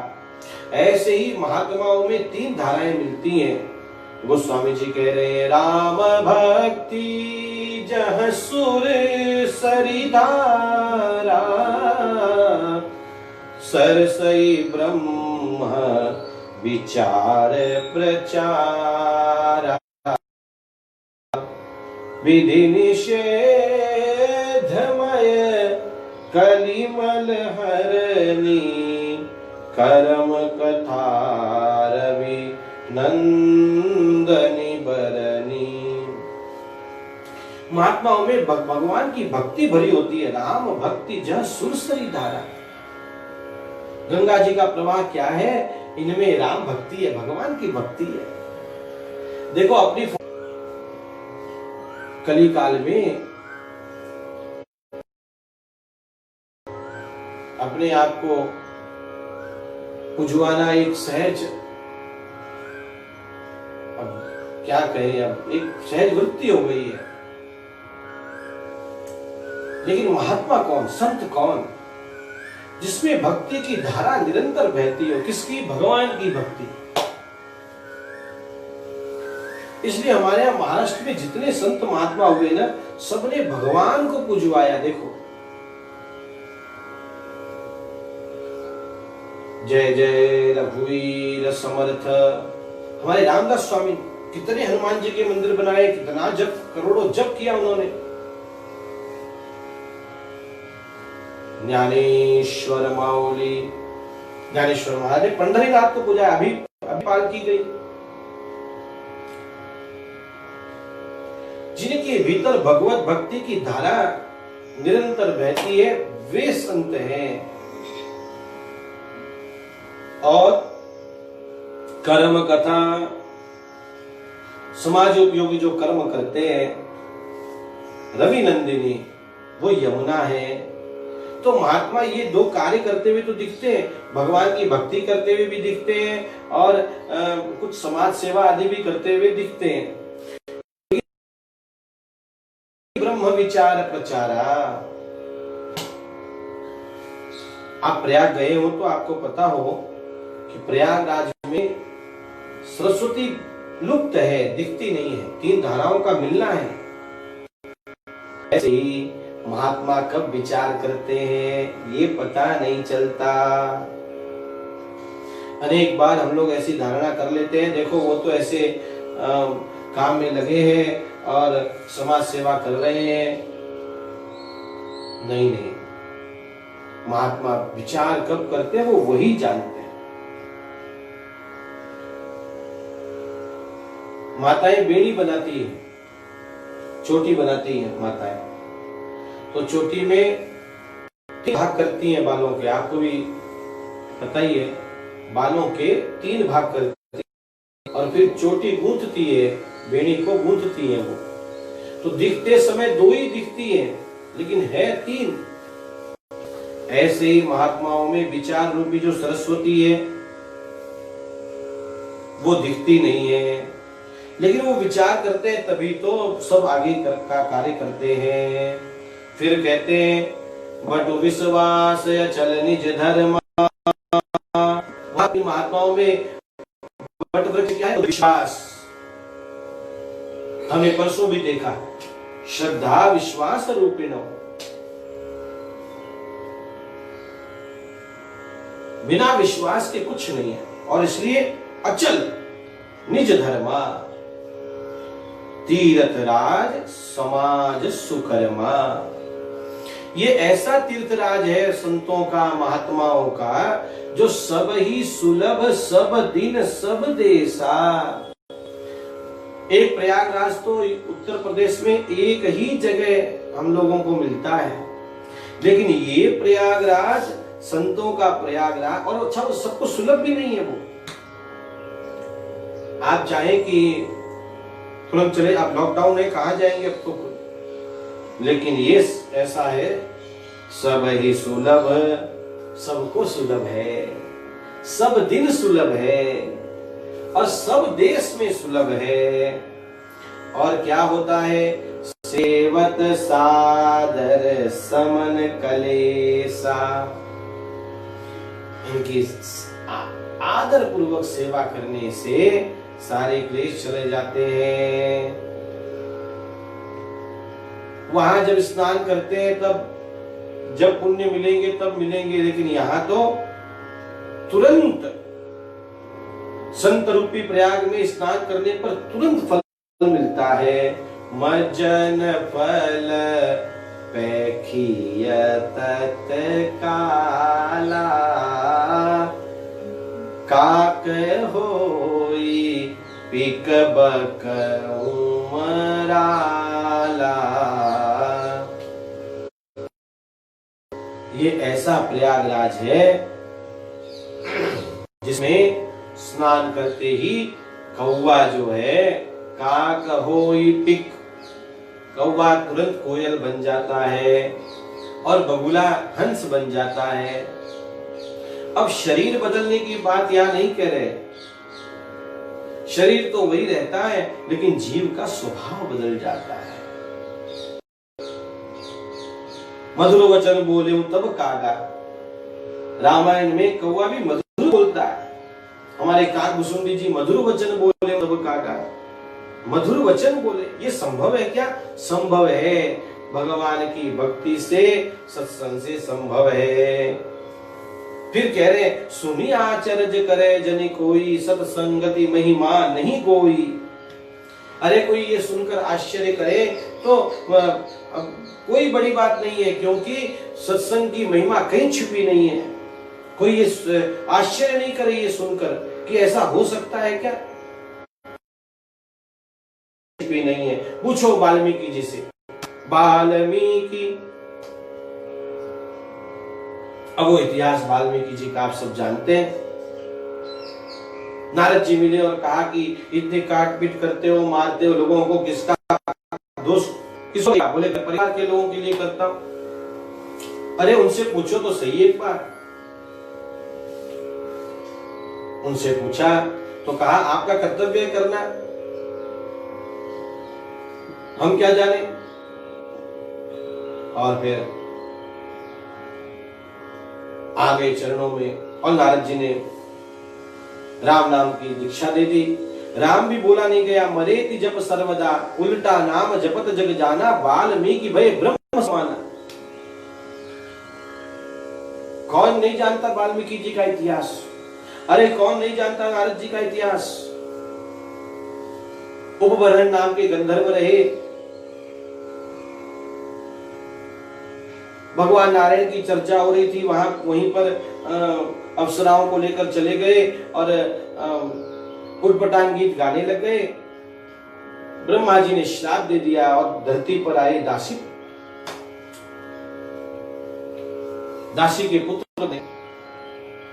ऐसे ही महात्माओं में तीन धाराएं मिलती हैं। गोस्वामी जी कह रहे हैं, राम भक्ति जह सुर सरिधारा सरसई ब्रह्म विचार प्रचार विधि निषेधमय कलिमल हरनी करम कथा रवि नंदनी बरनी। महात्माओं में भगवान की भक्ति भरी होती है। राम भक्ति जह सुरसरी धारा, गंगा जी का प्रवाह क्या है? इनमें राम भक्ति है, भगवान की भक्ति है। देखो अपनी कली काल में अपने आप को पुजवाना एक सहज, अब क्या कहें, अब एक सहज वृत्ति हो गई है। लेकिन महात्मा कौन, संत कौन, जिसमें भक्ति की धारा निरंतर बहती हो? किसकी? भगवान की भक्ति। इसलिए हमारे यहां महाराष्ट्र में जितने संत महात्मा हुए ना, सबने भगवान को पुजवाया। देखो, जय जय रघुवीर समर्थ। हमारे रामदास स्वामी कितने हनुमान जी के मंदिर बनाए, कितना जप, करोड़ों जप किया उन्होंने। ज्ञानेश्वर माउली, ज्ञानेश्वर महाराज ने पंढरीनाथ को पूजा, अभी पाल की गई। जिनके भीतर भगवत भक्ति की धारा निरंतर बहती है, वे संत हैं। और कर्म कथा, समाज उपयोगी जो कर्म करते हैं, रवि नंदिनी वो यमुना है। तो महात्मा ये दो कार्य करते हुए तो दिखते हैं, भगवान की भक्ति करते हुए भी दिखते हैं और कुछ समाज सेवा आदि भी करते हुए दिखते हैं। ब्रह्म विचार प्रचारा, आप प्रयाग गए हो तो आपको पता हो कि प्रयागराज में सरस्वती लुप्त है, दिखती नहीं है, 3 धाराओं का मिलना है। ऐसे ही महात्मा कब विचार करते हैं ये पता नहीं चलता। अनेक बार हम लोग ऐसी धारणा कर लेते हैं, देखो वो तो ऐसे काम में लगे हैं और समाज सेवा कर रहे हैं। नहीं नहीं, महात्मा विचार कब करते हैं वो वही जानते हैं। माताएं बेड़ी बनाती है, चोटी बनाती है माताएं, तो चोटी में भाग करती हैं बालों के, आपको भी पता ही है, बालों के 3 भाग करती है और फिर चोटी गूंथती है, बेड़ी को गूंथती है वो। तो दिखते समय 2 ही दिखती है लेकिन है 3। ऐसे ही महात्माओं में विचार रूपी जो सरस्वती है वो दिखती नहीं है, लेकिन वो विचार करते हैं तभी तो सब आगे का कार्य करते हैं। फिर कहते हैं बट विश्वास चल निज धर्म। महात्माओं में बट वृक्ष क्या है? विश्वास। हमने परसों भी देखा, श्रद्धा विश्वास रूपिणो, बिना विश्वास के कुछ नहीं है। और इसलिए अचल निज धर्मा, तीर्थ राज समाज सुकर्मा। ये ऐसा तीर्थराज है संतों का, महात्माओं का, जो सब ही सुलभ, सब दिन सब देशा। एक प्रयागराज तो उत्तर प्रदेश में एक ही जगह हम लोगों को मिलता है, लेकिन ये प्रयागराज संतों का प्रयागराज, और अच्छा वो सबको सुलभ भी नहीं है। वो आप चाहें कि तुरंत चले, आप लॉकडाउन है कहां जाएंगे अब तो, लेकिन ये ऐसा है सब ही सुलभ, सबको सुलभ है, सब दिन सुलभ है और सब देश में सुलभ है। और क्या होता है? सेवत सादर समन कलेसा। इनकी आदर पूर्वक सेवा करने से सारे क्लेश चले जाते हैं। वहां जब स्नान करते हैं तब जब पुण्य मिलेंगे तब मिलेंगे, लेकिन यहां तो तुरंत संत रूपी प्रयाग में स्नान करने पर तुरंत फल मिलता है। मज्जन फल पैखिय तत्काला, काक होई पिक बक उमराला। ये ऐसा प्रयागराज है जिसमें स्नान करते ही कौवा जो है, काक होई पिक, कौवा तुरंत कोयल बन जाता है और बगुला हंस बन जाता है। अब शरीर बदलने की बात यहां नहीं कह रहे, शरीर तो वही रहता है लेकिन जीव का स्वभाव बदल जाता है। मधुर वचन बोले तब कागा, रामायण में कौवा भी मधुर बोलता है। हमारे काकभुसुंडी जी मधुर वचन बोले तब कागा, मधुर वचन बोले, ये संभव है क्या? संभव है, भगवान की भक्ति से, सत्संग से संभव है। फिर कह रहे सुनी आचर्य करे जनि कोई, सत्संगति महिमा नहीं कोई। अरे कोई ये सुनकर आश्चर्य करे तो कोई बड़ी बात नहीं है, क्योंकि सत्संग की महिमा कहीं छुपी नहीं है। कोई ये आश्चर्य नहीं करे ये सुनकर कि ऐसा हो सकता है क्या, रेसिपी नहीं है। पूछो वाल्मीकि जी से, वाल्मीकि। अब वो इतिहास वाल्मीकि जी का आप सब जानते हैं। नारद जी मिले और कहा कि इतने काट पीट करते हो, मारते हो लोगों को, किसका दोष, किसको? बोले परिवार के लोगों के लिए करता हूं। अरे उनसे पूछो तो सही एक बार। उनसे पूछा तो कहा आपका कर्तव्य है करना, हम क्या जाने। और फिर आ गए चरणों में और नारद जी ने राम नाम की दीक्षा दे दी। राम भी बोला नहीं गया, मरेति जप सर्वदा, उल्टा नाम जपत जग जाना, वाल्मीकि भय ब्रह्म समाना। कौन नहीं जानता वाल्मीकि जी का इतिहास? अरे कौन नहीं जानता नारद जी का इतिहास? उपवरण नाम के गंधर्व रहे, भगवान नारायण की चर्चा हो रही थी, वहीं पर अप्सराओं को लेकर चले गए और उटपटांग गीत गाने लग गए। ब्रह्मा जी ने श्राप दे दिया और धरती पर आए दासी। दासी के पुत्र ने,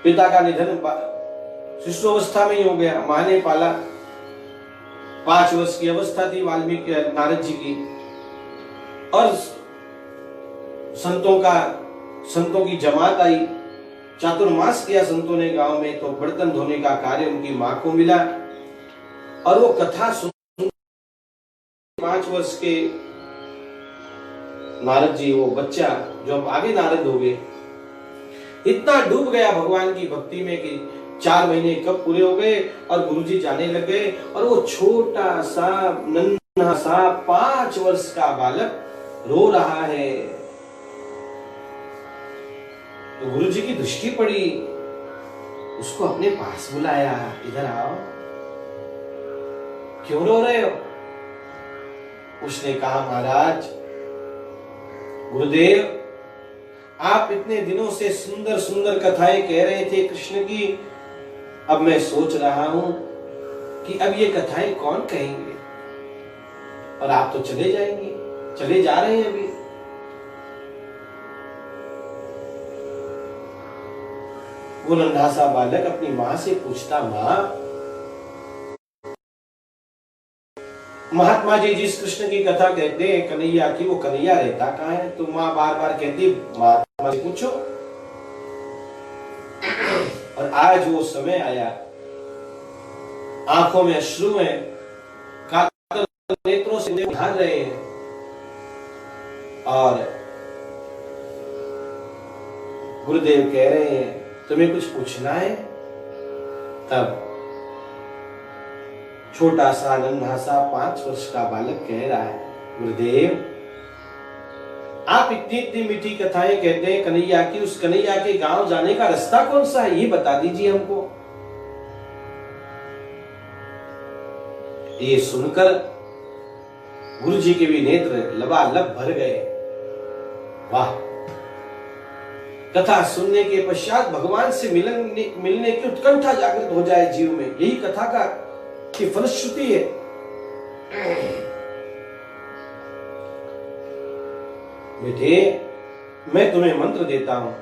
पिता का निधन शिशुअवस्था में ही हो गया, मां ने पाला। 5 वर्ष की अवस्था थी वाल्मीकि नारद जी की। और संतों की जमात आई, चातुर्मास किया संतों ने गांव में, तो बर्तन धोने का कार्य उनकी मां को मिला। और वो कथा सुन 5 वर्ष के नारद जी, वो बच्चा जो अब आगे नारद हो गए, इतना डूब गया भगवान की भक्ति में कि 4 महीने कब पूरे हो गए और गुरुजी जाने लग गए। और वो छोटा सा नन्हा सा 5 वर्ष का बालक रो रहा है। तो गुरुजी की दृष्टि पड़ी, उसको अपने पास बुलाया, इधर आओ, क्यों रो रहे हो? उसने कहा महाराज, गुरुदेव आप इतने दिनों से सुंदर सुंदर कथाएं कह रहे थे कृष्ण की, अब मैं सोच रहा हूं कि अब ये कथाएं कौन कहेंगे, और आप तो चले जाएंगे, चले जा रहे हैं अभी। वो नन्हा सा बालक अपनी मां से पूछता, मां, महात्मा जी जिस कृष्ण की कथा कहते हैं कन्हैया की, वो कन्हैया रहता कहाँ है? तो मां बार बार कहती, महात्मा से पूछो। और आज वो समय आया, आंखों में अश्रु है, कातर नेत्रों से निहार रहे हैं, और गुरुदेव कह रहे हैं तुम्हें कुछ पूछना है। तब छोटा सा नन्हा सा 5 वर्ष का बालक कह रहा है, गुरुदेव आप इतनी इतनी मीठी कथाएं कहते हैं कन्हैया की, उस कन्हैया के गांव जाने का रास्ता कौन सा है, ये बता दीजिए हमको। ये सुनकर गुरुजी के भी नेत्र लबालब भर गए। वाह, कथा सुनने के पश्चात भगवान से मिलने की उत्कंठा जागृत हो जाए जीव में, यही कथा का की फलश्रुति है। बेटे मैं तुम्हें मंत्र देता हूं,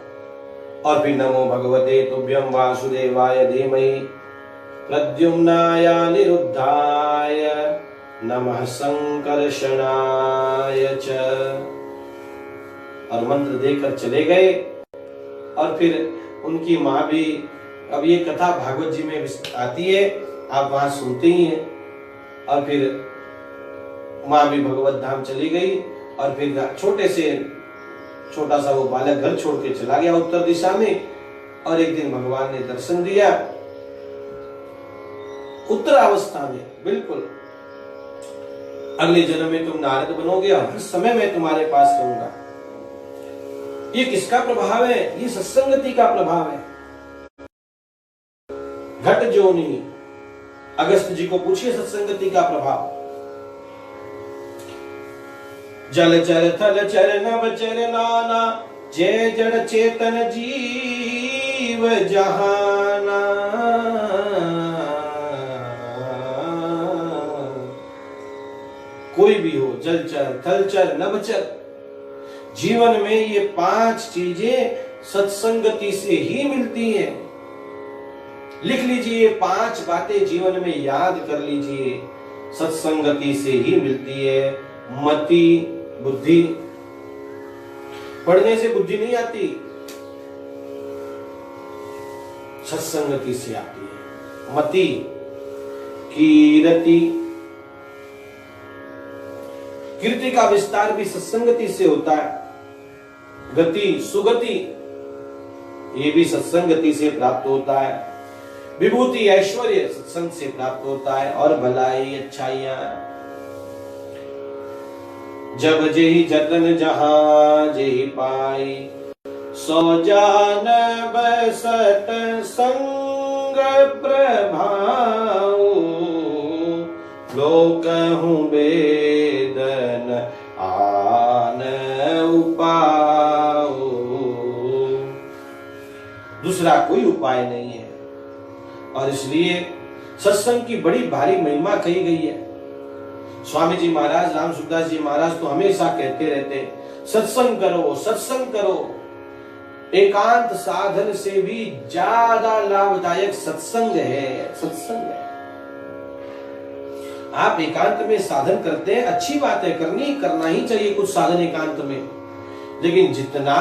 और फिर नमो भगवते तुभ्यं वासुदेवाय धीमहि प्रद्युम्नाय निरुद्धाय नमः संकर्षणाय च। और मंत्र देकर चले गए। और फिर उनकी मां भी, अब ये कथा भागवत जी में आती है, आप वहां सुनते ही हैं। और फिर मां भी भगवत धाम चली गई। और फिर छोटा सा वो बालक घर छोड़ के चला गया उत्तर दिशा में। और एक दिन भगवान ने दर्शन दिया उत्तरावस्था में, बिल्कुल अगले जन्म में तुम नारद बनोगे और हर समय मैं तुम्हारे पास रहूंगा। ये किसका प्रभाव है? ये सत्संगति का प्रभाव है। घट जोनी, अगस्त जी को पूछिए सत्संगति का प्रभाव। जल चर थल चर नभ चर नाना, जय जड़ चेतन जीव जहाना। कोई भी हो, जलचर, थलचर, नभचर, जीवन में ये 5 चीजें सत्संगति से ही मिलती हैं। लिख लीजिए, ये 5 बातें जीवन में याद कर लीजिए, सत्संगति से ही मिलती है। मति, बुद्धि, पढ़ने से बुद्धि नहीं आती, सत्संगति से आती है। मति, कीर्ति, कीर्ति का विस्तार भी सत्संगति से होता है। गति, सुगति, ये भी सत्संगति से प्राप्त होता है। विभूति, ऐश्वर्य सत्संग से प्राप्त होता है। और भलाई, अच्छाइयां, जब जेहि जतन जहां जेहि पाई, सो जान बसत संग प्रभाऊ, लोकहु वेदन आन उपाऊ। दूसरा कोई उपाय नहीं है। और इसलिए सत्संग की बड़ी भारी महिमा कही गई है। स्वामी जी महाराज, राम सुखदास जी महाराज तो हमेशा कहते रहते, सत्संग करो, सत्संग करो। एकांत साधन से भी ज्यादा लाभदायक सत्संग है, सत्संग है। आप एकांत में साधन करते हैं, अच्छी बात है, करना ही चाहिए कुछ साधन एकांत में, लेकिन जितना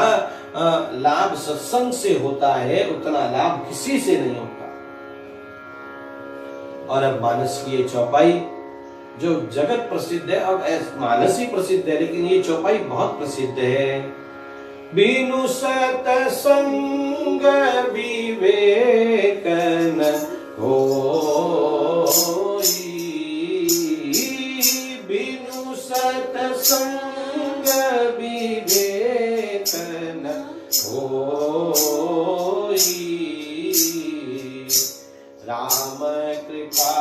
लाभ सत्संग से होता है उतना लाभ किसी से नहीं होता। और अब मानस की ये चौपाई जो जगत प्रसिद्ध है, अब मानस ही प्रसिद्ध है, लेकिन ये चौपाई बहुत प्रसिद्ध है। बिनु सतसंग विवेकन होई, बिनु सतसंग विवेकन होई, राम कृपा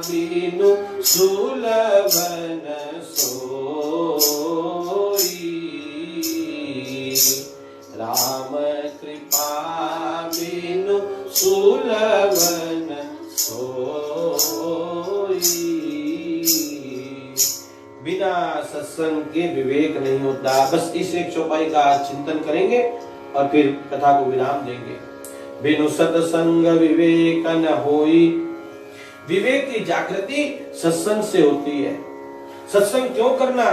बिनु सुलभन सोई, राम कृपा बिनु सुलभन सोई। बिना सत्संग के विवेक नहीं होता। बस इस एक चौपाई का चिंतन करेंगे और फिर कथा को विराम देंगे। बिनु सत्संग विवेक न होई, विवेक की जागृति सत्संग से होती है। सत्संग क्यों करना?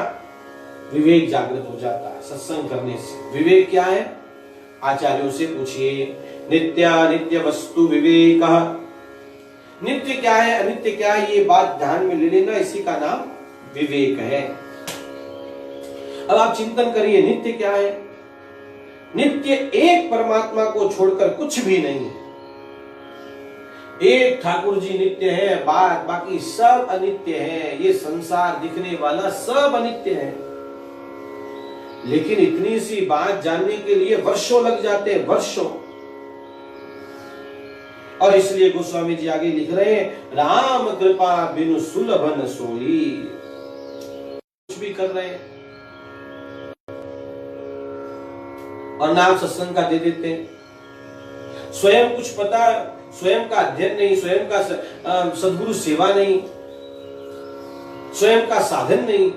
विवेक जागृत हो जाता है सत्संग करने से। विवेक क्या है? आचार्यों से पूछिए। नित्यानित्य वस्तु विवेक। नित्य क्या है, अनित्य क्या है, ये बात ध्यान में ले लेना, इसी का नाम विवेक है। अब आप चिंतन करिए, नित्य क्या है? नित्य एक परमात्मा को छोड़कर कुछ भी नहीं है। एक ठाकुर जी नित्य है, बाकी सब अनित्य है। ये संसार दिखने वाला सब अनित्य है। लेकिन इतनी सी बात जानने के लिए वर्षों लग जाते हैं, वर्षों। और इसलिए गोस्वामी जी आगे लिख रहे हैं, राम कृपा बिनु सुलभन सोई। कुछ भी कर रहे हैं और नाम सत्संग का दे देते हैं। स्वयं कुछ पता, स्वयं का अध्ययन नहीं, स्वयं का सद्गुरु सेवा नहीं, स्वयं का साधन नहीं,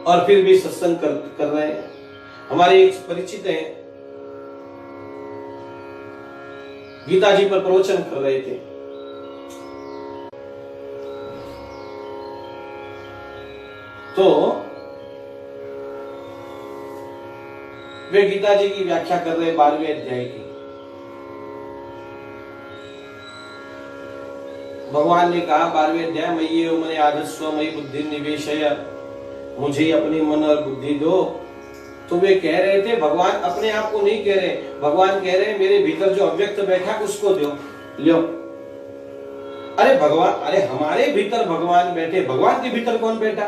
और फिर भी सत्संग कर रहे हैं। हमारे एक परिचित हैं, गीता जी पर प्रवचन कर रहे थे। तो वे गीता जी की व्याख्या कर रहे 12वें अध्याय की। भगवान ने कहा 12वें अध्याय, मयि मने आदस्व मयि बुद्धि निवेशय, मुझे अपनी मन और बुद्धि दो। तो वे कह रहे थे, भगवान अपने आप को नहीं कह रहे, भगवान कह रहे हैं मेरे भीतर जो अव्यक्त बैठा उसको दो, लो। अरे भगवान, अरे हमारे भीतर भगवान बैठे, भगवान के भीतर कौन बैठा?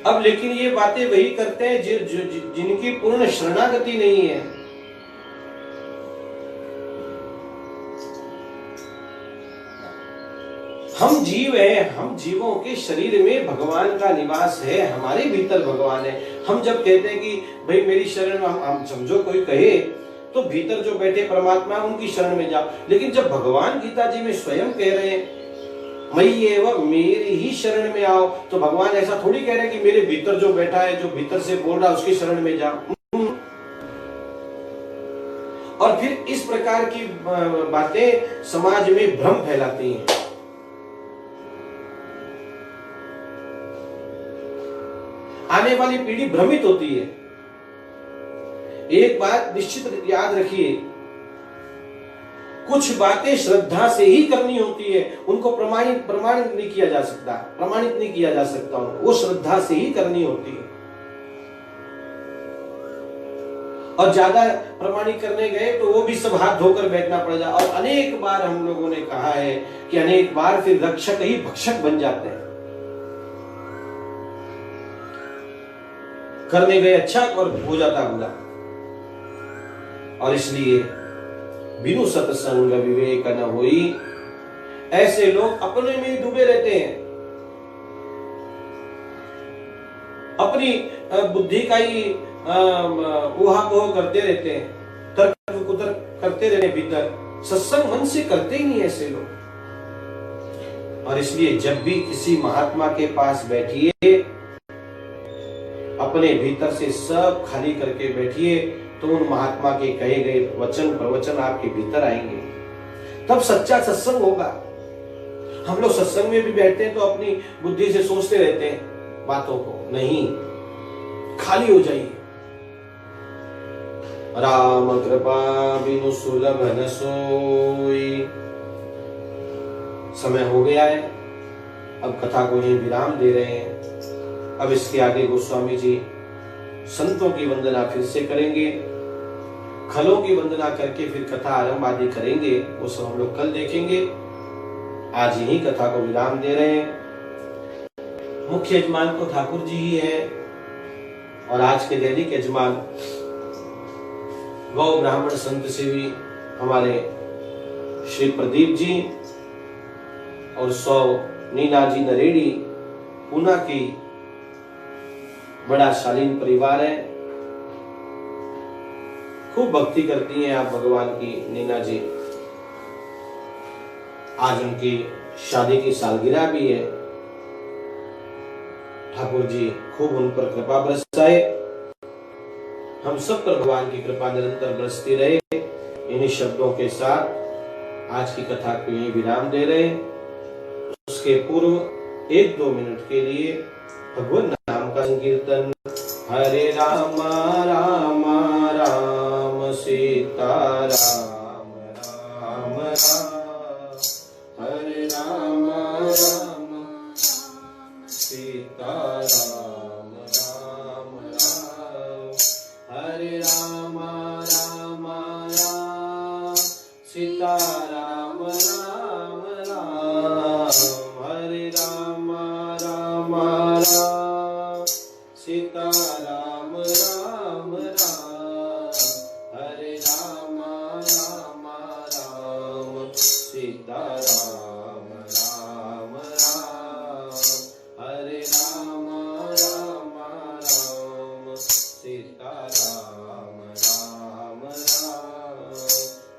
अब लेकिन ये बातें वही करते हैं जिनकी पूर्ण शरणागति नहीं है। हम जीव हैं, हम जीवों के शरीर में भगवान का निवास है, हमारे भीतर भगवान है। हम जब कहते हैं कि भाई मेरी शरण, हम समझो कोई कहे तो तो भीतर जो बैठे परमात्मा उनकी शरण में जाओ। लेकिन जब भगवान गीता जी में स्वयं कह रहे हैं मयि एव, मेरी ही शरण में आओ, तो भगवान ऐसा थोड़ी कह रहे हैं कि मेरे भीतर जो बैठा है, जो भीतर से बोल रहा है, उसकी शरण में जाओ। और फिर इस प्रकार की बातें समाज में भ्रम फैलाती हैं। आने वाली पीढ़ी भ्रमित होती है। एक बात निश्चित याद रखिए, कुछ बातें श्रद्धा से ही करनी होती है, उनको प्रमाणित नहीं किया जा सकता, प्रमाणित नहीं किया जा सकता, वो श्रद्धा से ही करनी होती है। और ज्यादा प्रमाणित करने गए तो वो भी सब हाथ धोकर बैठना पड़ जाए। और अनेक बार हम लोगों ने कहा है कि अनेक बार फिर रक्षक ही भक्षक बन जाते हैं। करने गए अच्छा और हो जाता बुरा। और इसलिए बिनु सत्संग विवेक न होई, ऐसे लोग अपने में ही डूबे रहते हैं, अपनी बुद्धि का ही ऊहापोह करते रहते हैं, तर्क कुतर्क करते रहते भीतर, सत्संग मन से करते ही नहीं ऐसे लोग। और इसलिए जब भी किसी महात्मा के पास बैठिए, अपने भीतर से सब खाली करके बैठिए, तो उन महात्मा के कहे गए वचन प्रवचन आपके भीतर आएंगे, तब सच्चा सत्संग होगा। हम लोग सत्संग में भी बैठते हैं तो अपनी बुद्धि से सोचते रहते हैं बातों को, नहीं, खाली हो जाइए। राम कृपा बिनु सुलभ न सोई। समय हो गया है, अब कथा को ही विराम दे रहे हैं। अब इसके आगे गोस्वामी जी संतों की वंदना फिर से करेंगे, खलों की वंदना करके फिर कथा आरंभ आदि करेंगे, वो सब हम लोग कल देखेंगे। आज यही कथा को विराम दे रहे हैं। मुख्य यजमान तो ठाकुर जी ही है, और आज के दैनिक यजमान गौ ब्राह्मण संत सेवी हमारे श्री प्रदीप जी और 100 नीना जी नरेड़ी, पूना की बड़ा शालीन परिवार है। खूब भक्ति करती हैं आप भगवान की नीना जी। आज उनकी शादी की सालगिरह भी है। ठाकुर जी खूब उन पर कृपा बरसाए, हम सब पर भगवान की कृपा निरंतर बरसती रहे। इन्हीं शब्दों के साथ आज की कथा को यही विराम दे रहे। उसके पूर्व 1-2 मिनट के लिए भगवान नाम का संकीर्तन। हरे राम राम राम सीता राम राम राम, हरे राम राम सीता राम राम राम, हरे राम राम राम सीता राम राम राम, हरे राम राम राम सीता राम राम राम, हरे राम राम राम सीता राम राम राम, हरे राम राम राम सीता राम राम राम,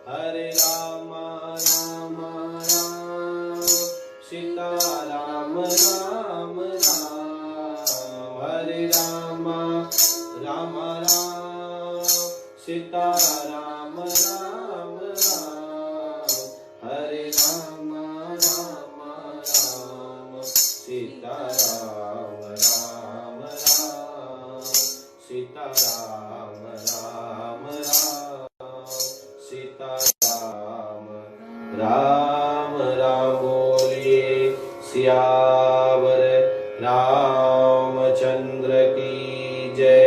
हरे राम राम राम सीता राम राम राम, हरे राम राम राम सीता राम राम राम, हरे राम राम राम सीता राम राम राम, सीता राम राम राम सीता राम राम राम। बोलिए सियावर रामचंद्र की जय।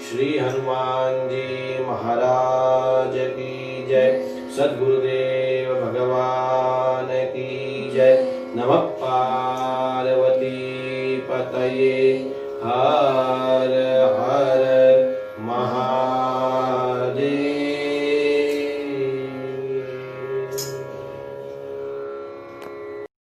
श्री हनुमान जी महाराज की जय। सद्गुरुदेव भगवान की जय। नमः पार्वती पतये। हर हर महा